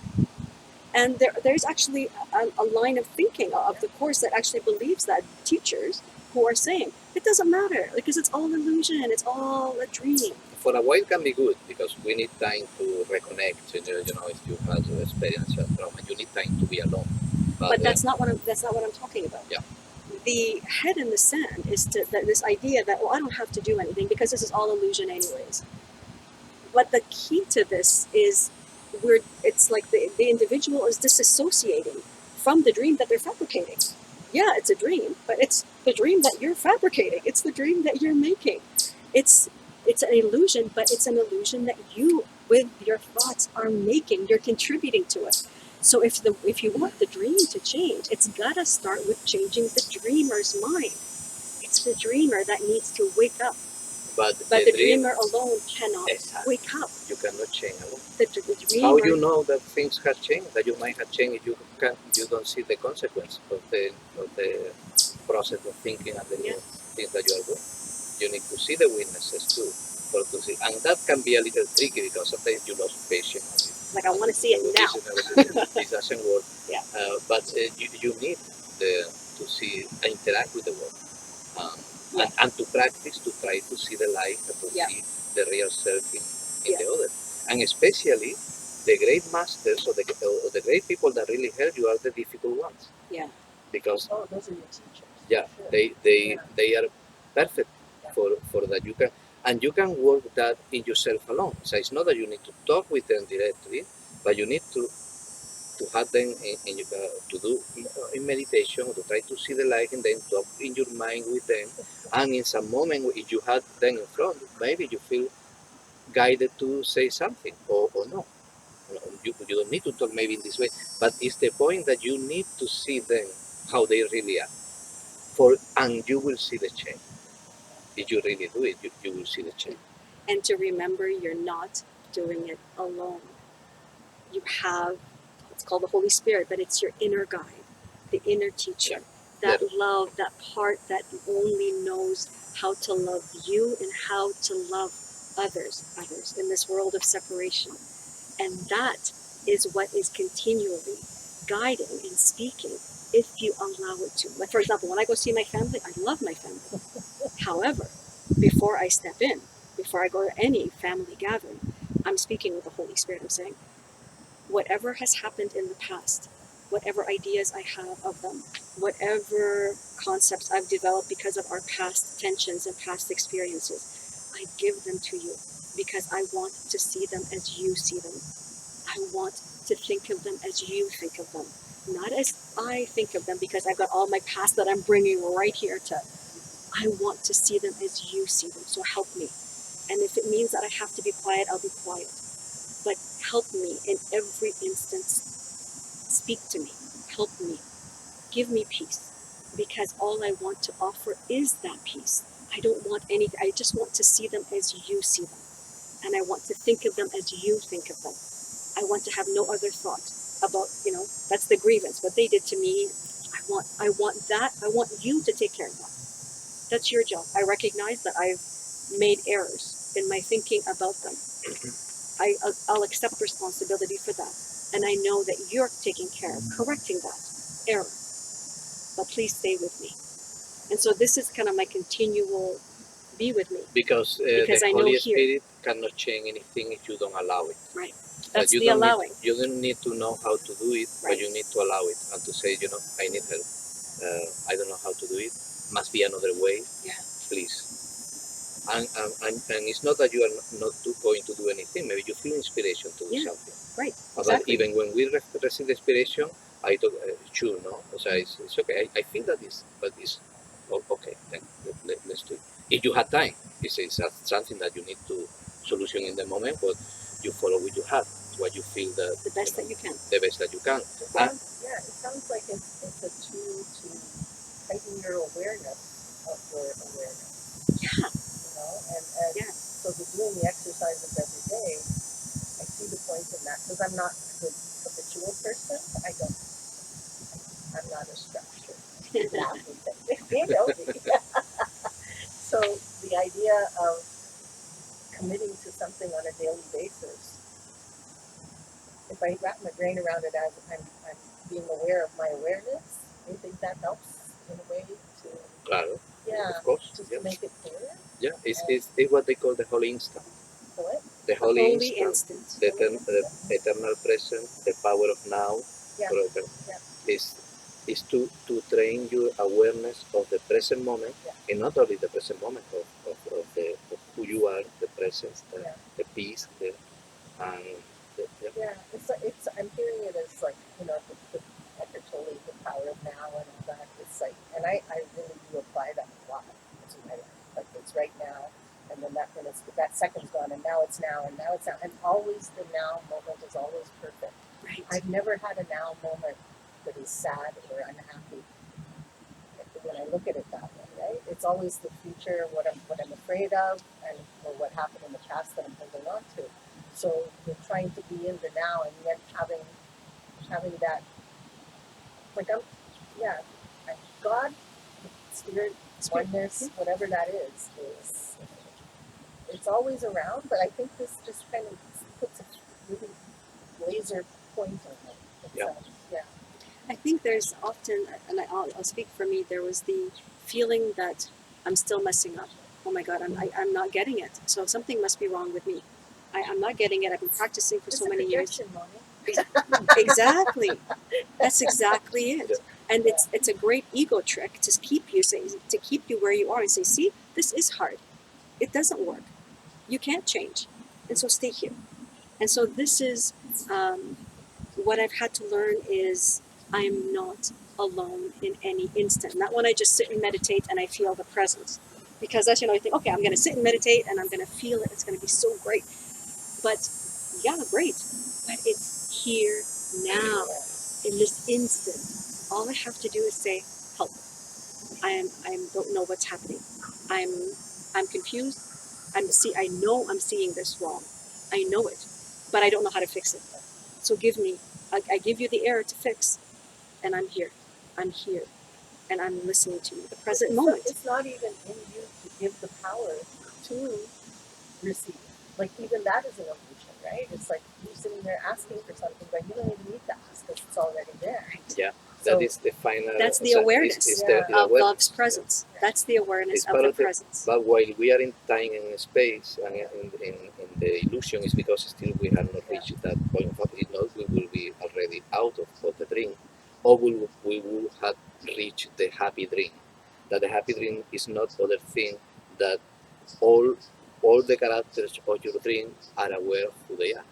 And there's actually a line of thinking of the course that actually believes that, teachers who are saying it doesn't matter because it's all illusion, it's all a dream. For a while it can be good because we need time to reconnect. You know, if you have experiential trauma, you need time to be alone. But that's not what I'm talking about. Yeah. The head in the sand is this idea that, I don't have to do anything because this is all illusion anyways. But the key to this is it's like the individual is disassociating from the dream that they're fabricating. Yeah, it's a dream, but it's the dream that you're fabricating. It's the dream that you're making. It's an illusion, but it's an illusion that you, with your thoughts, are making. You're contributing to it. So if you want the dream to change, it's gotta start with changing the dreamer's mind. It's the dreamer that needs to wake up. But the dreamer alone cannot wake up. You cannot change alone. The dreamer. How you know that things have changed, that you might have changed if you don't see the consequence of the process of thinking and the new things that you are doing. You need to see the witnesses too, to see, and that can be a little tricky because sometimes you lose patience. Like I want to see it now. This doesn't work. Yeah. But you need to see and interact with the world. And to practice, to try to see the light, to see the real self in the other. And especially the great masters or the great people that really help you are the difficult ones. Yeah. Because those are your teachers. yeah, they are perfect for that. You can work that in yourself alone. So it's not that you need to talk with them directly, but you need to have them to do in meditation, to try to see the light and then talk in your mind with them. And in some moment, if you have them in front, maybe you feel guided to say something or no. You don't need to talk maybe in this way, but it's the point that you need to see them how they really are. And you will see the change. If you really do it, you will see the change. And to remember, you're not doing it alone. You have, it's called the Holy Spirit, but it's your inner guide, the inner teacher, that love, that part that only knows how to love you and how to love others in this world of separation. And that is what is continually guiding and speaking if you allow it to. Like, for example, when I go see my family, I love my family. However, before I step in, before I go to any family gathering, I'm speaking with the Holy Spirit. I'm saying, whatever has happened in the past, whatever ideas I have of them, whatever concepts I've developed because of our past tensions and past experiences, I give them to you because I want to see them as you see them. I want to think of them as you think of them, not as I think of them because I've got all my past that I'm bringing right here to. I want to see them as you see them, so help me. And if it means that I have to be quiet, I'll be quiet. But help me in every instance. Speak to me. Help me. Give me peace. Because all I want to offer is that peace. I don't want anything. I just want to see them as you see them. And I want to think of them as you think of them. I want to have no other thought about, that's the grievance. What they did to me, I want that. I want you to take care of that. That's your job. I recognize that I've made errors in my thinking about them. I'll accept responsibility for that. And I know that you're taking care of correcting that error. But please stay with me. And so this is kind of my continual be with me. Because Because the I know Holy here. Spirit cannot change anything if you don't allow it. Right. But That's you the don't allowing. you don't need to know how to do it, but Right. you need to allow it and to say, I need help. I don't know how to do it. Must be another way. Yeah. Please. And it's not that you are not going to do anything. Maybe you feel inspiration to do Yeah. something. Right. But Exactly. even when we receive the inspiration, I thought, sure, no? O sea, it's okay. I feel that is, but it's okay. Then let's do it. If you have time, it's something that you need to solution in the moment, but you follow what you have, what you feel that The best that you can. the best that you can. Yeah, it sounds like it's a tool to heighten your awareness of your awareness. Yeah. And Yeah. so doing the exercises every day, I see the point in that because I'm not a good habitual person. I'm not a structured. You know me. So the idea of committing to something on a daily basis, if I wrap my brain around it as I'm being aware of my awareness, I think that helps in a way to, Claro, yeah, of course. just Yeah, to make it clearer. yeah. It's what they call the holy instant. What? The The holy holy instant, instant. the eternal present, the power of now, Yeah. forever, Yeah. is to train your awareness of the present moment, Yeah. and not only the present moment of who you are, the presence, Yeah. the peace, and Yeah, it's I'm hearing it as like, the Eckhart Tolle, the power of now and all that. It's like, and I really do apply that a lot to my life. Like it's right now, and then that second's gone, and now it's now, and now it's now, and always the now moment is always perfect. Right. I've never had a now moment that is sad or unhappy when I look at it that way, right? It's always the future, what I'm afraid of, and or what happened in the past that I'm holding on to. So we're trying to be in the now, and yet having that, like God, spirit, oneness, whatever that is it's always around. But I think this just kind of puts a really laser point on it. Yeah. Yeah. I think there's often, and I'll speak for me, there was the feeling that I'm still messing up. Oh my God, I'm not getting it. So something must be wrong with me. I'm not getting it. I've been practicing for so many years. Exactly. That's exactly it. Yeah. And it's a great ego trick to keep you where you are and say, see, this is hard. It doesn't work. You can't change. And so stay here. And so this is what I've had to learn is I'm not alone in any instant. Not when I just sit and meditate and I feel the presence. Because that's, I think, okay, I'm going to sit and meditate and I'm going to feel it. It's going to be so great. But yeah, great. But it's here now, in this instant. All I have to do is say, help. I don't know what's happening. I'm confused. I know I'm seeing this wrong. I know it, but I don't know how to fix it. So I give you the error to fix, and I'm here. I'm here, and I'm listening to you. The present moment. It's not even in you to give the power to receive. Like even that is an illusion, right? It's like you're sitting there asking for something, but you don't even need to ask because it's already there. Yeah. So That is the final. That's the awareness the of awareness. love's presence. That's the awareness It's of part the of the- presence. But while we are in time and space and in the illusion, is because still we have not reached that point of if not, we will be already out of the dream, or we will have reached the happy dream. That the happy dream is not other thing that all the characters of your dream are aware of who they are.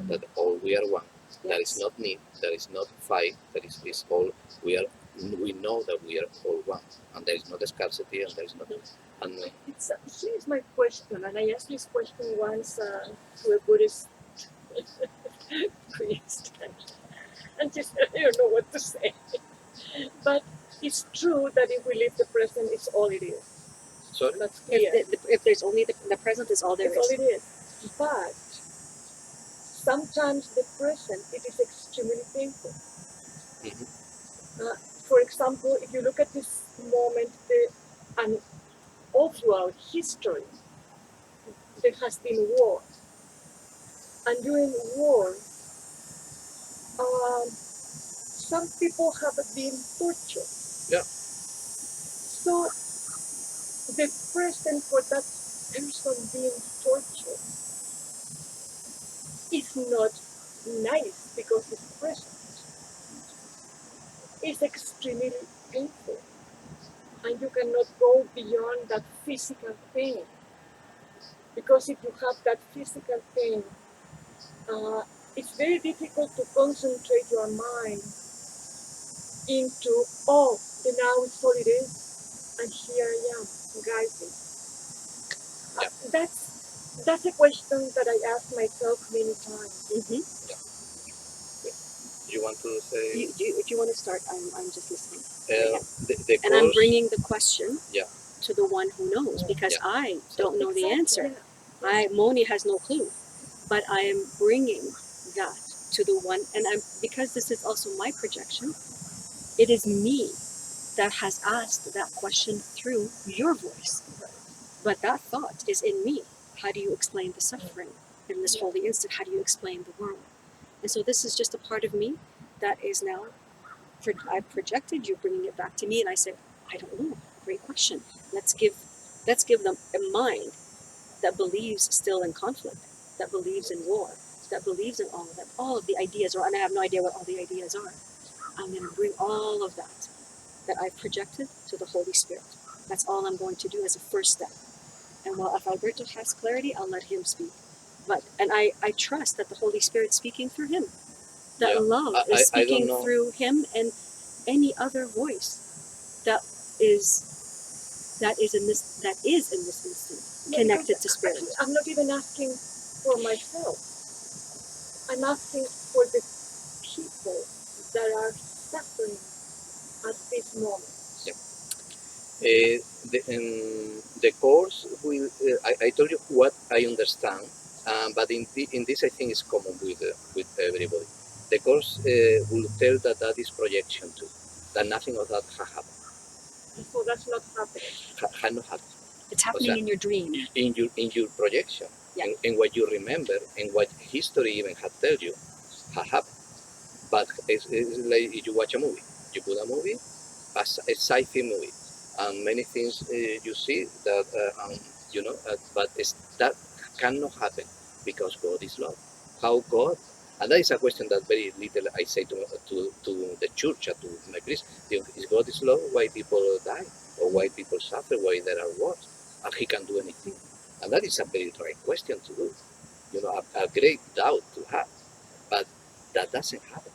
That all we are one. There is Yes. not need. There is not fight. There is all we are. We know that we are all one, and there is not scarcity, and there is not. And Here's my question, and I asked this question once to a Buddhist priest, and she said, I don't know what to say. But it's true that if we live the present, it's all it is. sorry. That's clear. If there's only the present is all there It's all is. it is. But sometimes the present, it is extremely painful. For example, if you look at this moment, and all throughout history, there has been war. And during war, some people have been tortured. Yeah. So the present for that person being tortured is not nice because it's present. It's extremely painful. And you cannot go beyond that physical pain. Because if you have that physical pain, it's very difficult to concentrate your mind into, oh, and now it's all it is, and here I am, guided. That's a question that I ask myself many times. Mm-hmm. You want to say? Do you want to start? I'm just listening. The And I'm course, bringing the question Yeah. to the one who knows, because Yeah. I don't know the answer. Yeah. Moni has no clue, but I am bringing that to the one, and because this is also my projection. It is me that has asked that question through your voice, but that thought is in me. How do you explain the suffering in this holy instant? How do you explain the world? And so this is just a part of me that is now. I projected you, bringing it back to me, and I said, I don't know. Great question. Let's give them a mind that believes still in conflict, that believes in war, that believes in all of that. All of the ideas are, and I have no idea what all the ideas are. I'm going to bring all of that I've projected to the Holy Spirit. That's all I'm going to do as a first step. And while if Alberto has clarity, I'll let him speak. And I trust that the Holy Spirit's speaking through him. That Yeah. love I is don't speaking know. through him and any other voice that is in this instant connected to spirit. I'm not even asking for myself. I'm asking for the people that are suffering at this moment. The course will. I told you what I understand, but in this I think is common with everybody. The course will tell that is projection too, that nothing of that has happened. So that's not happening. Has not happened. It's happening in your dream. In your projection, Yeah. in what you remember, and what history even had tell you, has happened. But it's like if you watch a movie. You put a movie, a sci-fi movie, and many things you see that but that cannot happen because God is love. How God, and that is a question that very little I say to the church, to my priest. If God is love, why people die or why people suffer, why there are wars, and He can do anything? And that is a very right question to do. A great doubt to have, but that doesn't happen.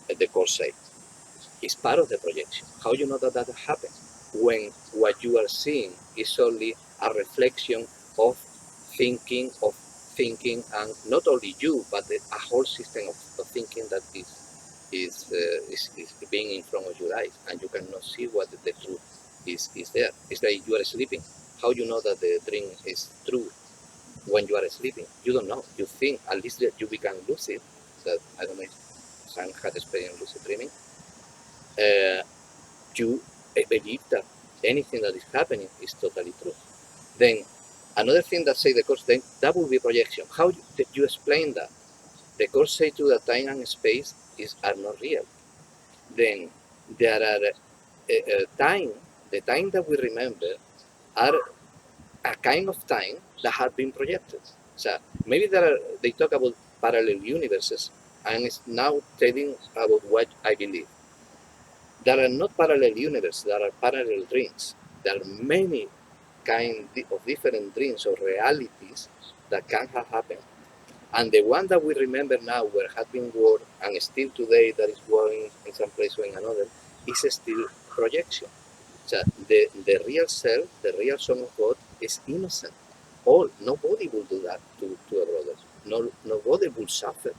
The course say. Is part of the projection. How you know that happened? When what you are seeing is only a reflection of thinking, and not only you, but a whole system of thinking that is being in front of your eyes, and you cannot see what the truth is there. It's like you are sleeping. How you know that the dream is true when you are sleeping? You don't know. You think, at least that you become lucid. That I don't know if some had experienced lucid dreaming. You believe that anything that is happening is totally true. Then another thing that say the course, then that will be projection. How you explain that? The course say to that time and space are not real. Then there are the time that we remember are a kind of time that have been projected. So maybe they talk about parallel universes, and it's now telling about what I believe. There are not parallel universes, there are parallel dreams. There are many kinds of different dreams or realities that can have happened. And the one that we remember now, where has been war, and still today that is warring in some place or in another, is still projection. So the real self, the real Son of God, is innocent. Nobody will do that to a brother. Nobody could suffer.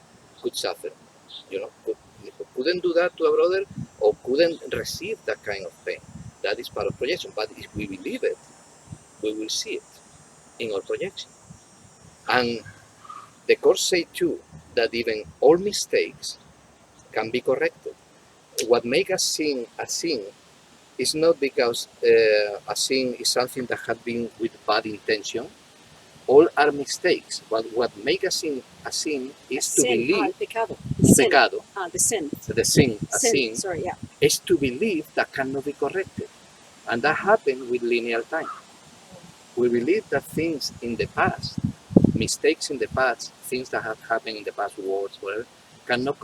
Couldn't do that to a brother, or couldn't receive that kind of pain. That is part of projection. But if we believe it, we will see it in our projection. And the course say too that even all mistakes can be corrected. What makes us sin a sin is not because a sin is something that has been with bad intention. All are mistakes. But what makes a sin is to believe pecado. pecado, The sin. the sin, a sin, Sorry, yeah. is to believe that cannot be corrected. And that happened with linear time. We believe that things in the past, mistakes in the past, things that have happened in the past, wars, whatever, cannot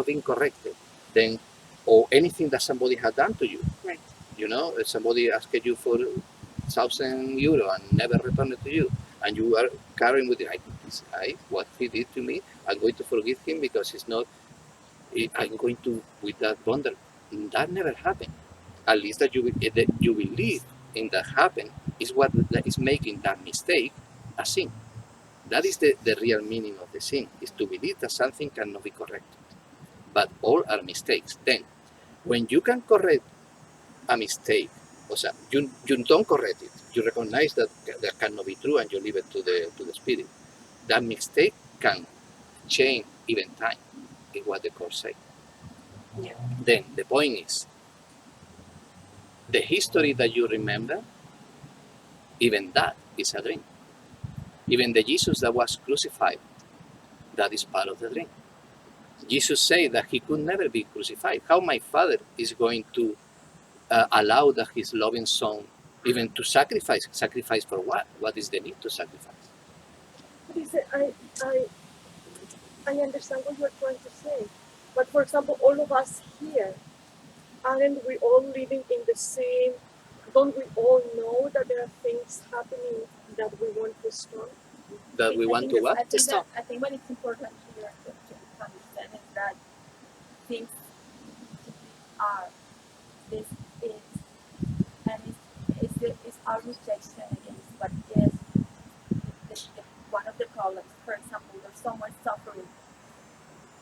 be corrected. Then, or anything that somebody had done to you. Right. You know, if somebody asked you for €1,000 and never returned it to you, and you are carrying with you, this guy, what he did to me, I'm going to forgive him because he's not. I'm going to with that bundle. That never happened. At least that you believe in that happened is what that is making that mistake a sin. That is the real meaning of the sin, is to believe that something cannot be corrected. But all are mistakes. Then, when you can correct a mistake, o sea, you don't correct it, you recognize that that cannot be true and you leave it to the spirit. That mistake can change even time, is what the course say. Yeah. Then the point is, the history that you remember, even that is a dream. Even the Jesus that was crucified, that is part of the dream. Jesus said that he could never be crucified. How my Father is going to allow that his loving son even to sacrifice? Sacrifice for what? What is the need to sacrifice? But is it, I understand what you're trying to say. But for example, all of us here, aren't we all living in the same? Don't we all know that there are things happening that we want to stop? That we want to what? I think what is important here to understand is that things are this is and it's our rejection against what is one of the problems. For example, there's someone suffering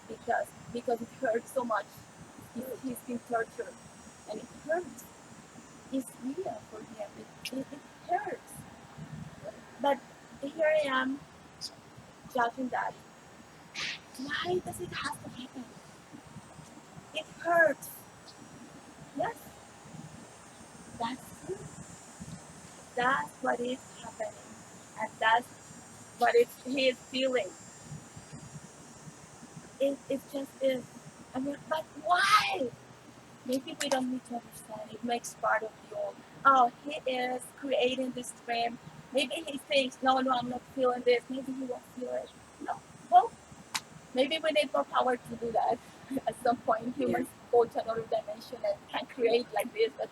because it hurts so much. He's been tortured and it hurts. It's real for him. It hurts. But here I am judging that. Why does it have to happen? It hurts. Yes, that's true. That's what is happening. And that's what he is feeling. It just is. I mean, but why? Maybe we don't need to understand. It makes part of the old. Oh, he is creating this dream. Maybe he thinks, no, I'm not feeling this. Maybe he won't feel it. No. Well, maybe we need more power to do that. At some point, humans go to another dimension and can create like this. But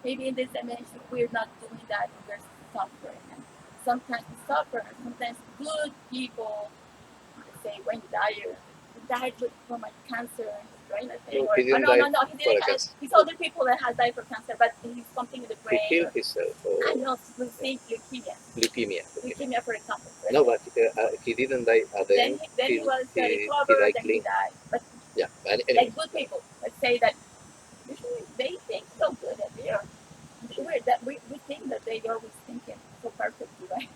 maybe in this dimension, we're not doing that. And we're suffering. And sometimes we suffer. Sometimes good people say when you died from a cancer. Right? No, he didn't die He didn't. These other people that have died from cancer, but he's something in the brain. He killed himself. I know, we think leukemia. Leukemia, for example. Right? No, but he didn't die at the end. Then he was recovered, died then clean. he died. But Yeah, but anyway. like good people, let's say that usually they think so good that they are. We think that they are always thinking so perfectly, right?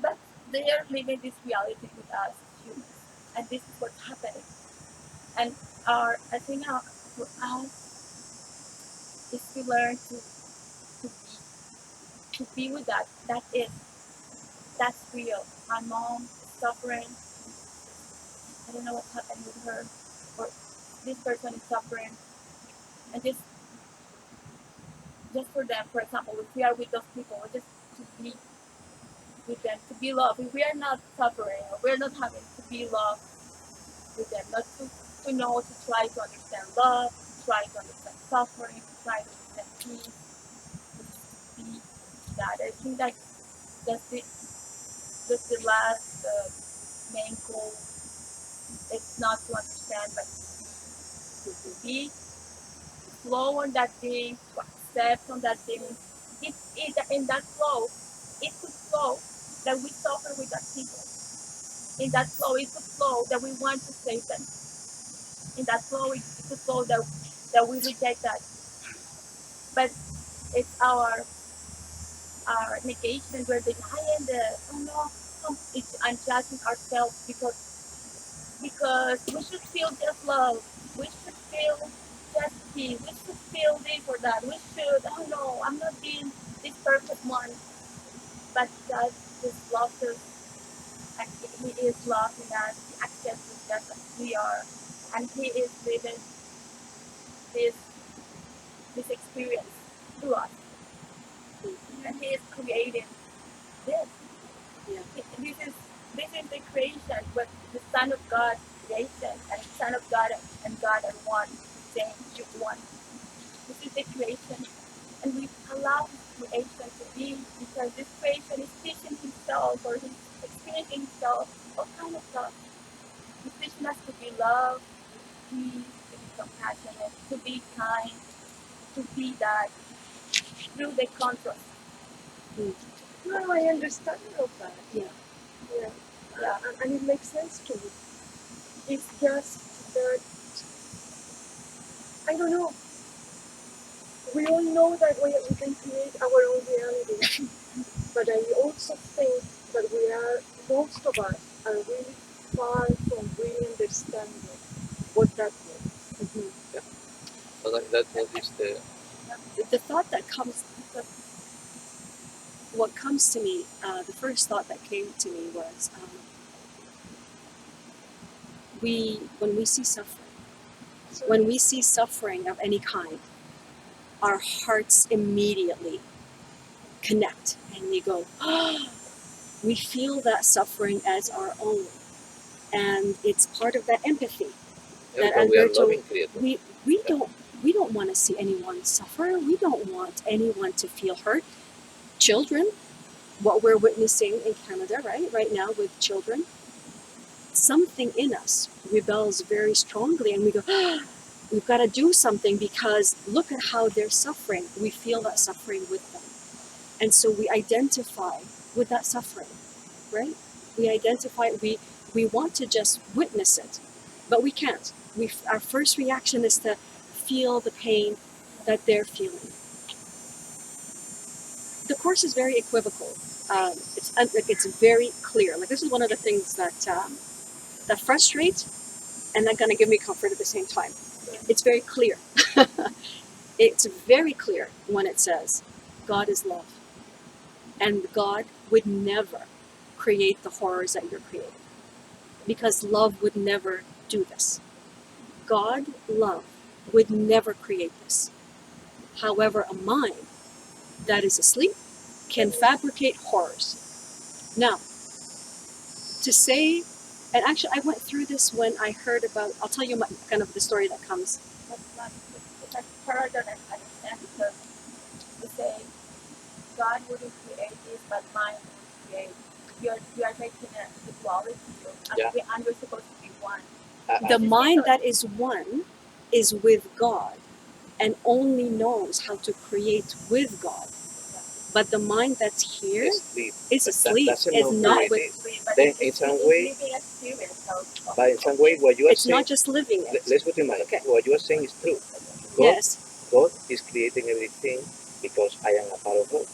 But they are living this reality with us humans, and this is what's happening. And I think for us is to learn to be with that. That's real. My mom is suffering. I don't know what's happening with her, or this person is suffering, and just for them, for example, if we are with those people, just to be with them, to be loved. If we are not suffering, or we're not having to be loved with them, not to know, to try to understand love, to try to understand suffering, to try to understand peace, to be that. I think that that's the last main goal. It's not to understand, but to be flow on that thing, to accept on that thing. In that flow, it could flow that we suffer with that people. In that flow, it could flow that we want to save them. In that flow, it could flow that we reject that. But it's our negation, we're denying the, oh no, I'm judging ourselves because we should feel just love. We should feel just peace. We should feel this or that. We should, oh no, I'm not being this perfect one. But God just loves us. And He is loving us. He accepts us just as we are. And He is living this experience through us. And He is creating this. Yeah. This is the creation, but the Son of God creation, and Son of God and God are one, same, one. This is the creation, and we allow this creation to be, because this creation is teaching Himself, or He's experiencing Himself, all kind of stuff. He's teaching us to be love, to be peace, to be compassionate, to be kind, to be that through the contrast. No, I understand all that. Yeah. Yeah. And it makes sense to me. It's just that, I don't know, we all know that we can create our own reality, but I also think that most of us are really far from really understanding what that means. So that is The thought that comes, what comes to me, the first thought that came to me was, when we see suffering, when we see suffering of any kind, our hearts immediately connect, and we go, we feel that suffering as our own, and it's part of that empathy. That we are Alberto, loving creators. we don't want to see anyone suffer. We don't want anyone to feel hurt. Children, what we're witnessing in Canada, right now with children, something in us rebels very strongly, and we go, we've got to do something, because look at how they're suffering. We feel that suffering with them, and so we identify with that suffering, right? We identify. We want to just witness it, but we can't. Our first reaction is to feel the pain that they're feeling. The Course is very equivocal. It's very clear. Like, this is one of the things that frustrate and that kind of give me comfort at the same time. It's very clear. It's very clear when it says God is love, and God would never create the horrors that you're creating, because love would never do this. God, love, would never create this. However, a mind that is asleep can fabricate horrors. Now, to say, and actually I went through this when I heard about, I'll tell you kind of the story that comes. It's a paradox I understand, because we say God wouldn't create this, but mind would create. You are taking a duality, and we're supposed to be one. The mind that is one is with God, and only knows how to create with God. But the mind that's here is asleep. It's not with. Then in some way, but in some way, what you are It's saying, not just living it. let's put in mind, Okay. what you are saying is true. Yes. God is creating everything because I am a part of God.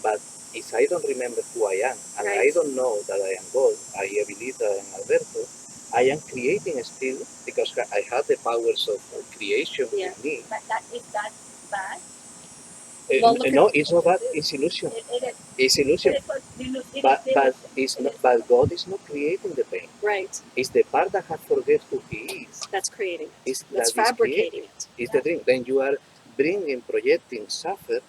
But if I don't remember who I am, and I Right. don't know that I am God, I believe that I am Alberto, I am creating still because I have the powers of creation Yeah. in me. But is that bad? Well, look No, it's not bad. It's illusion. It is. It's illusion. But it's not. But God is not creating the pain. Right. It's the part that has forget who He is. That's creating it. It's That's that is fabricating it. It's the thing. Then you are projecting suffer,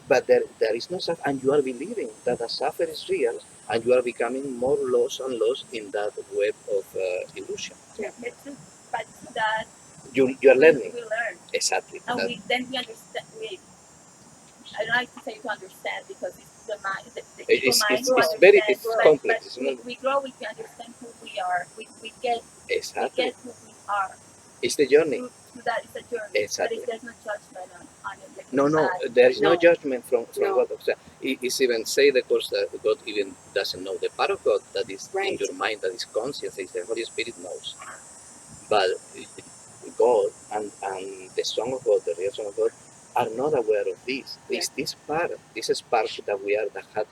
but there is no suffer, and you are believing that the suffer is real, and you are becoming more lost and lost in that web of illusion. Yeah. But to that, You are learning. we learn. Exactly. And we understand. I don't like to say to understand, because it's the mind, the ego mind. It's complex. But we grow, we understand who we are. We get Exactly. who we are. It's the journey. Through that, it's a journey. Exactly. But there's no judgment on it. No, there is no judgment from No. God. It's even say the Course that God even doesn't know. The part of God that is in Right. your mind, that is conscious, is the Holy Spirit knows. But God and the Son of God, the real Son of God, are not aware of this. Yeah. It's this part, this spark that we are, that had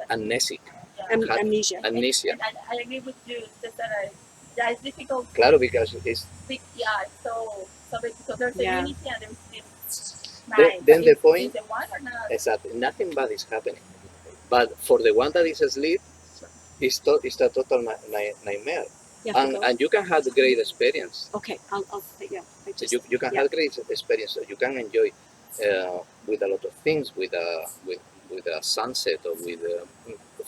amnesic, Amnesia. amnesia. And I agree with you. It's just that it's difficult. Claro, because it's So because there's a Yeah. unity and there's this mind. then the point. Is it one or not? Exactly, nothing bad is happening. But for the one that is asleep, it's a total nightmare. You have to go. And you can have great experience. Okay, I'll yeah. You can have great experience. You can enjoy with a lot of things, with a sunset or with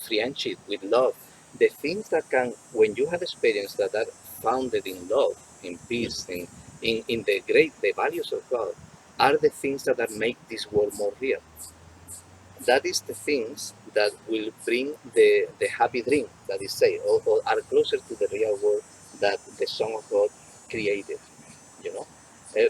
friendship, with love. The things that can, when you have experience that are founded in love, in peace, in the values of God, are the things that are make this world more real. That is the things that will bring the happy dream that is say, or are closer to the real world that the Son of God created, you know.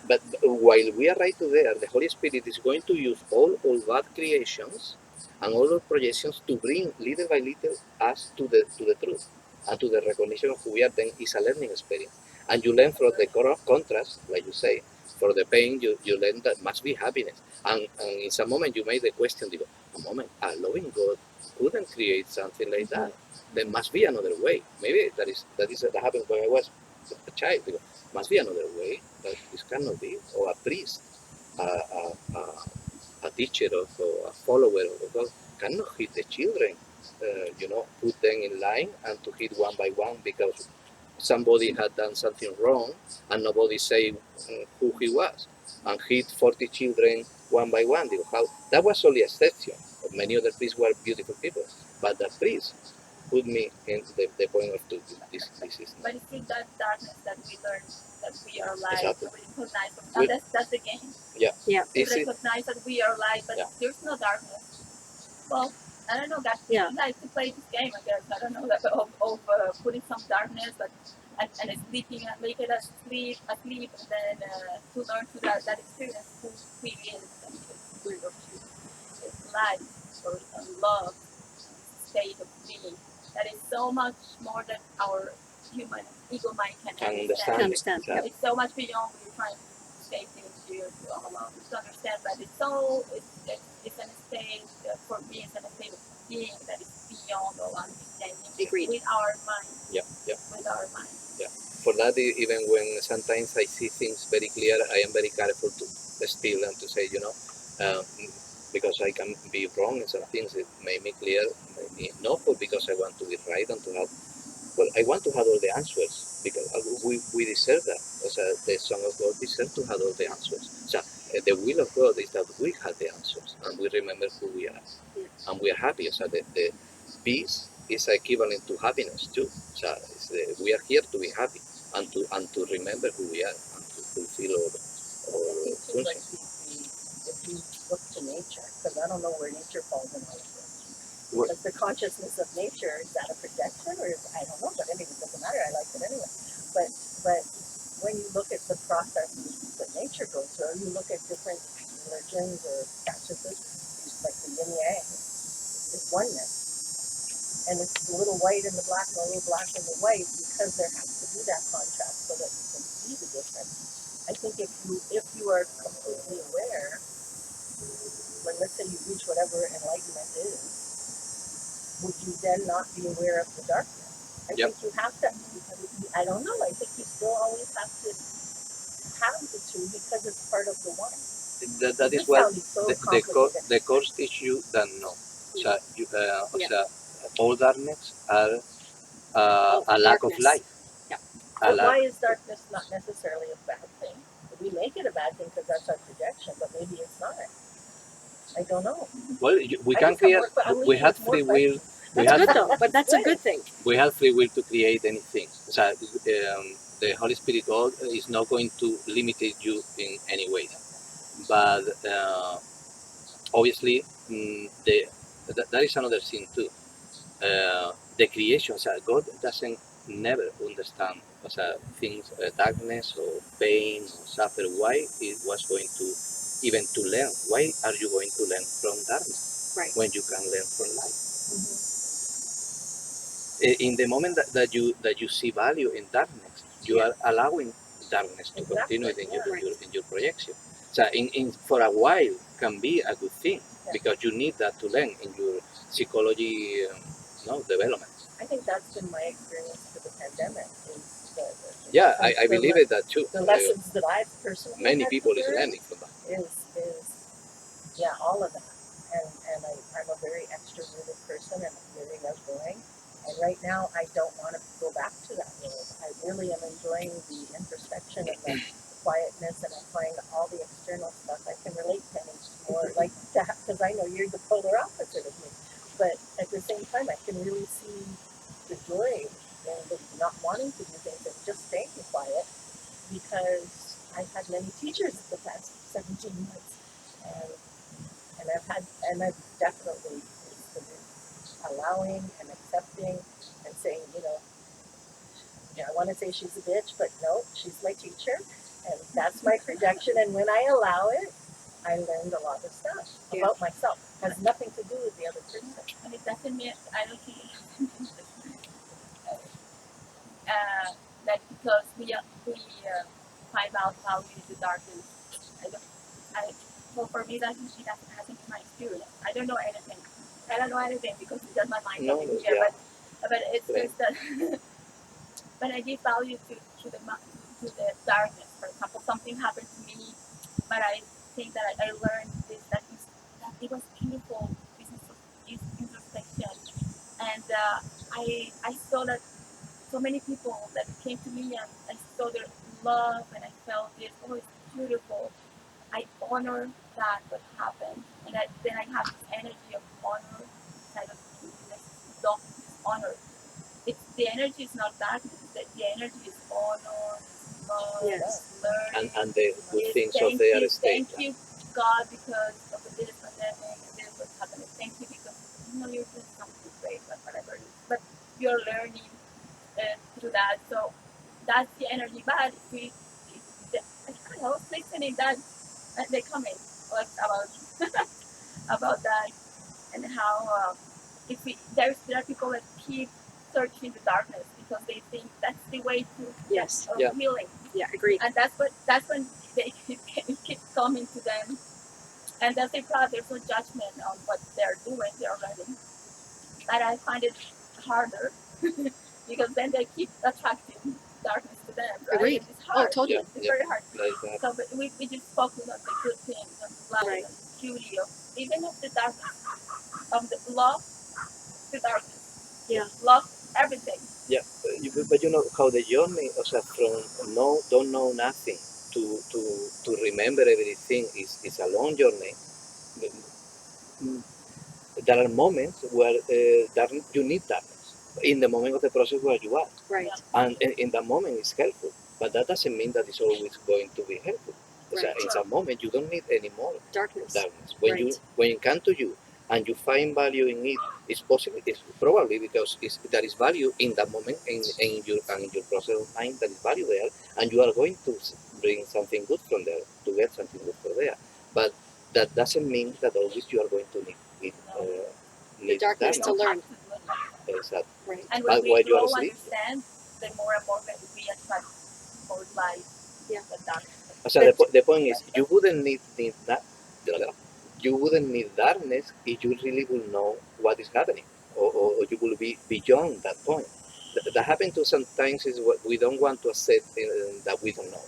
But while we are right there, the Holy Spirit is going to use all that creations and all those projections to bring little by little us to the truth and to the recognition of who we are. Then it's a learning experience, and you learn from the contrast, like you say, for the pain. You learn that must be happiness, and in some moment you made the question, you go, a moment, a loving God couldn't create something like that. There must be another way. Maybe that happened when I was a child. You go, must be another way that this cannot be, or a priest, a, a, a, a teacher or a follower of God cannot hit the children, put them in line and to hit one by one because somebody had done something wrong and nobody say who he was and hit 40 children one by one. How that was only a exception. Many other priests were beautiful people, but the priest put me in the point of this is But it's in that darkness that we learn that we are light. exactly. We recognize that. We- That's the game. yeah. Yeah. We Is it? recognize that we are light, but Yeah. there's no darkness. Well, I don't know. God Yeah. likes to play this game, I guess. I don't know that of putting some darkness, but and sleeping, making us asleep, and then to learn through that experience who we is and his spirit of truth, his life or love, state of being. That is so much more than our human ego mind can Can understand. understand. Yep. It's so much beyond what we're trying to say things to all of us to understand, but it's an state for me. It's an state of being that is beyond all understanding. Agreed. With our mind. Yeah, yeah. With our mind. For that, even when sometimes I see things very clear, I am very careful to still and to say, um, because I can be wrong in some things. It made me clear, maybe not because I want to be right and to have. Well, I want to have all the answers because we deserve that. The Son of God deserves to have all the answers. So the will of God is that we have the answers and we remember who we are, and we are happy. So the peace is equivalent to happiness too. So we are here to be happy and to remember who we are and to fulfill all I think too, like if we look to nature, because I don't know where nature falls in all of this. What- Because the consciousness of nature, is that a projection or is, I don't know, but anyway, it doesn't matter, I like it anyway. But when you look at the processes that nature goes through, or you look at different religions or practices, like the yin yang, it's oneness. And it's the little white and the black and the little black and the white because there has to be that contrast so that you can see the difference. I think if you are completely aware, when let's say you reach whatever enlightenment is, would you then not be aware of the darkness? I Yep. think you have to. I don't know. I think you still always have to have the two because it's part of the one. that is This what sounded so the complicated. the course teach you that no. So Yeah. all darkness are Oh, a lack of darkness. light. Yeah. A But lack. why is darkness not necessarily a bad thing? We make it a bad thing because that's our projection, but maybe it's not. I don't know. Well, we I can just have create. more, I'm We leaving have with more free will. questions. We That's have good though. But that's a good thing. we have free will to create anything. So the Holy Spirit God is not going to limit you in any way. But obviously, that is another thing too. The creation, God doesn't never understand things, darkness or pain or suffer. Why it was going to even to learn? Why are you going to learn from darkness Right. when you can learn from light? In the moment that you see value in darkness, you are allowing darkness to continue in your projection. So for a while can be a good thing because you need that to learn in your psychology development. I think that's been my experience for the pandemic. Is Yeah, I believe it that too. The lessons that I've personally Many had people to is learn learning from that. is all of that. And I'm a very extroverted person and I'm very outgoing. And right now I don't want to go back to that world. I really am enjoying the introspection and the quietness, and I find all the external stuff I can relate to any or like because I know you're the polar opposite of me, but at the same time I can really see the joy in the not wanting to do things and just staying quiet because I've had many teachers the past 17 months, and I've definitely been allowing and accepting and saying, yeah, I want to say she's a bitch, but no, she's my teacher, and that's my projection. And when I allow it, I learned a lot of stuff about myself. It has nothing to do with the other person. And it doesn't mean, I don't think it that because we find out how we the darkness. So for me, that hasn't been my experience. I don't know anything. I don't know anything because it's just my mind No, talking here. yeah. But it's just that. But I give value to the darkness. For example, something happened to me, but I think that I learned this that it was beautiful. This introspection, and I saw that so many people that came to me and I saw their love and I felt this. Oh, it's beautiful. I honor that what happened, and then I have this energy of honor inside of me. This love, this honor. The energy is not darkness. The energy is honor, love, learning. And the good things of Thank the you, other state. thank you, God, because of this pandemic and this was happening. Thank you because you're doing something great, but whatever it is. But you're learning through that. So that's the energy. But I was listening that they comment was about about that and how if there are people that keep searching the darkness because they think that's the way to healing. Yeah, agreed. And that's when they keep coming to them, and that's the problem. There's no judgment on what they're doing. They're learning, but I find it harder because then they keep attracting darkness to them. Right? Agreed. It's hard. Totally. It's very hard. Like that. So, but we just focus on the good things, on the light, on the beauty of even of the darkness, of the love, the darkness. Yeah. Love everything. Yeah, but you know how the journey, from don't know nothing to remember everything is a long journey. There are moments where you need darkness in the moment of the process where you are, Right. and in that moment it's helpful. But that doesn't mean that it's always going to be helpful. Right. In some moment you don't need any more Darkness. When Right. when it comes to you and you find value in it, it's possible. It's probably because there is value in that moment in your process of mind. There is value there, and you are going to bring something good from there to get something good from there. But that doesn't mean that always you are going to need The darkness to learn. Exactly. Right. And But when while we you are grow, asleep, understand, the more and more that we attract more light. Yeah. The darkness. the point is you wouldn't need that. You wouldn't need darkness if you really will know what is happening, or you will be beyond that point. That happens to sometimes is what we don't want to accept that we don't know,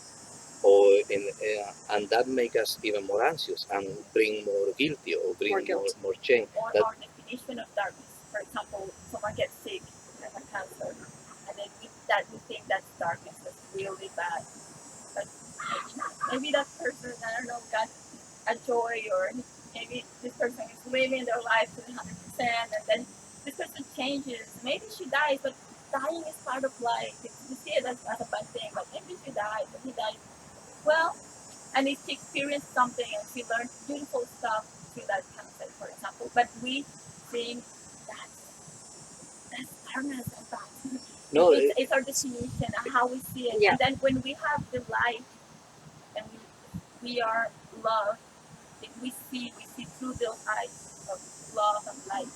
and that makes us even more anxious and bring more guilty or bring more shame. Or our definition of darkness. For example, someone gets sick, has a cancer, and then we think that's darkness. That's really bad. But maybe that person, I don't know, got a joy, or maybe this person is living their life to 100%, and then this person changes. Maybe she dies, but dying is part of life. We see it as a bad thing, but maybe she died, but he died. Well, and if she experienced something and she learned beautiful stuff through that cancer, for example, but we think that's darkness and bad. No, it's our definition and how we see it. Yeah. And then when we have the light and we are love, we see through those eyes of love and light,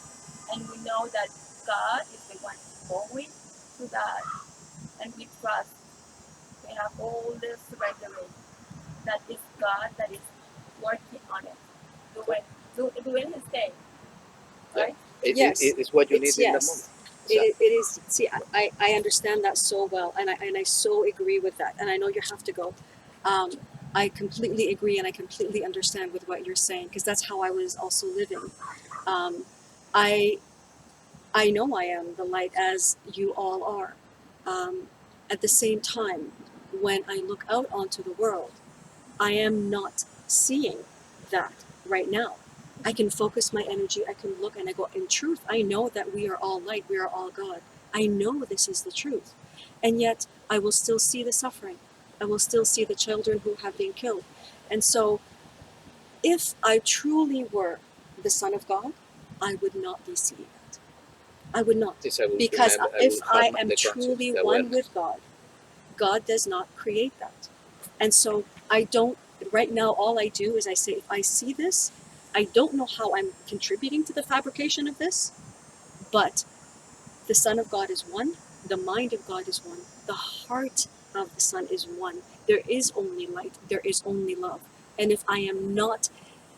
and we know that God is the one going through that, and we trust. We have all this surrendering that is God that is working on it, doing His thing, right? Yes. It's what you need in the yes. moment. It is. See, I understand that so well, and I so agree with that. And I know you have to go. I completely agree, and I completely understand with what you're saying, because that's how I was also living. I know I am the light, as you all are. At the same time, when I look out onto the world, I am not seeing that. right now. I can focus my energy, I can look and I go, in truth, I know that we are all light, we are all God. I know this is the truth. And yet, I will still see the suffering. I will still see the children who have been killed. And so, if I truly were the Son of God, I would not be seeing that. I would not. Yes, I will Because remember, if will I have am the conscience, truly the one awareness. with God, God does not create that. And so I don't, right now, all I do is I say, if I see this, I don't know how I'm contributing to the fabrication of this, but the Son of God is one, the mind of God is one, the heart of the Son is one. There is only light, there is only love. And if I am not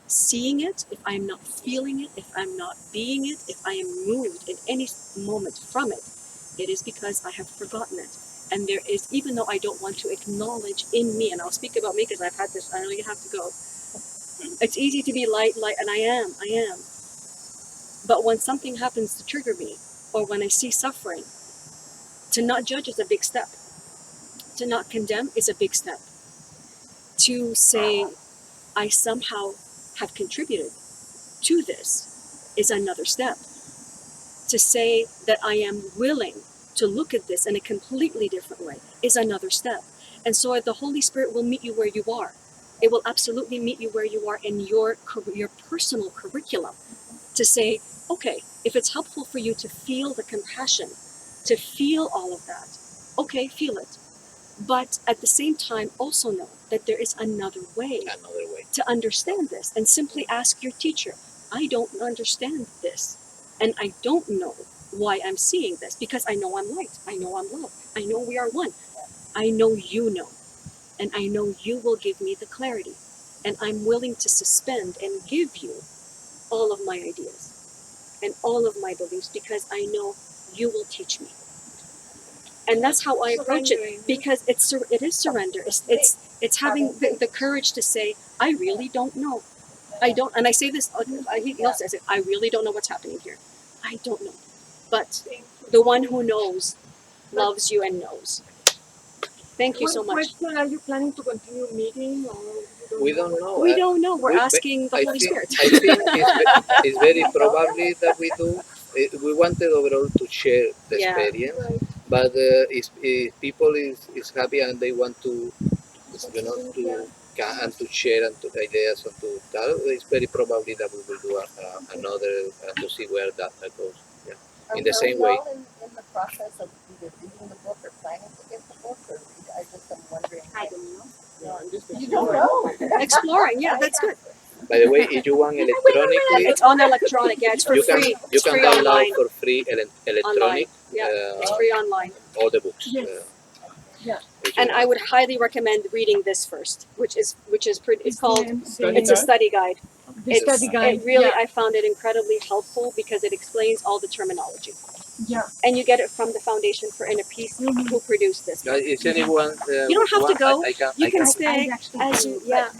seeing it, if I'm not feeling it, if I'm not being it, if I am moved in any moment from it, it is because I have forgotten it. And there is, even though I don't want to acknowledge in me, and I'll speak about me because I've had this, I know you have to go. It's easy to be light, and I am. But when something happens to trigger me, or when I see suffering, to not judge is a big step. To not condemn is a big step. To say, I somehow have contributed to this is another step. To say that I am willing to look at this in a completely different way is another step. And so the Holy Spirit will meet you where you are. It will absolutely meet you where you are in your personal curriculum to say, okay, if it's helpful for you to feel the compassion, to feel all of that, okay, feel it. But at the same time, also know that there is another way to understand this, and simply ask your teacher, I don't understand this, and I don't know why I'm seeing this, because I know I'm light, I know I'm love, I know we are one, I know you know, and I know you will give me the clarity, and I'm willing to suspend and give you all of my ideas and all of my beliefs, because I know you will teach me. And that's how I approach it, because it is surrender. It's having the courage to say, I really don't know. I don't, and I say this. He also says it. I really don't know what's happening here. I don't know, but the one who knows loves you and knows. Thank you so One much. question: are you planning to continue meeting, or We don't know. We don't know. We're asking the I Holy think, Spirit. I think it's very probably that we do. We wanted overall to share the Yeah. experience, Right. but if people is happy and they want to, and to share and to ideas and to that, it's very probably that we will do another to see where that goes. Yeah. Are In we the same way. all in the process of either reading the book or planning to get the book, or I just am wondering? I don't know. No, I'm just You don't know. Exploring, yeah, that's good. By the way, if you want electronically, It's on electronic. Yeah, it's for you can free. you It's can free download online. for free electronic. Yeah, it's free online. All the books. Yes. Yeah. If you And I want. would highly recommend reading this first, which is pretty. It's called. Study It's a guide? study guide. The It's, study guide. It really, Yeah. I found it incredibly helpful because it explains all the terminology. Yeah. And you get it from the Foundation for Inner Peace, who produced this. Is anyone? You don't have to go. You can I stay as you,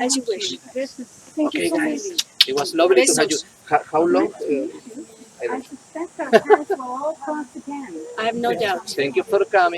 as you wish. This is Okay, guys. It was lovely to have you. How long? I I don't. suspect our paths will all cross again. I have no doubt. Thank you for coming.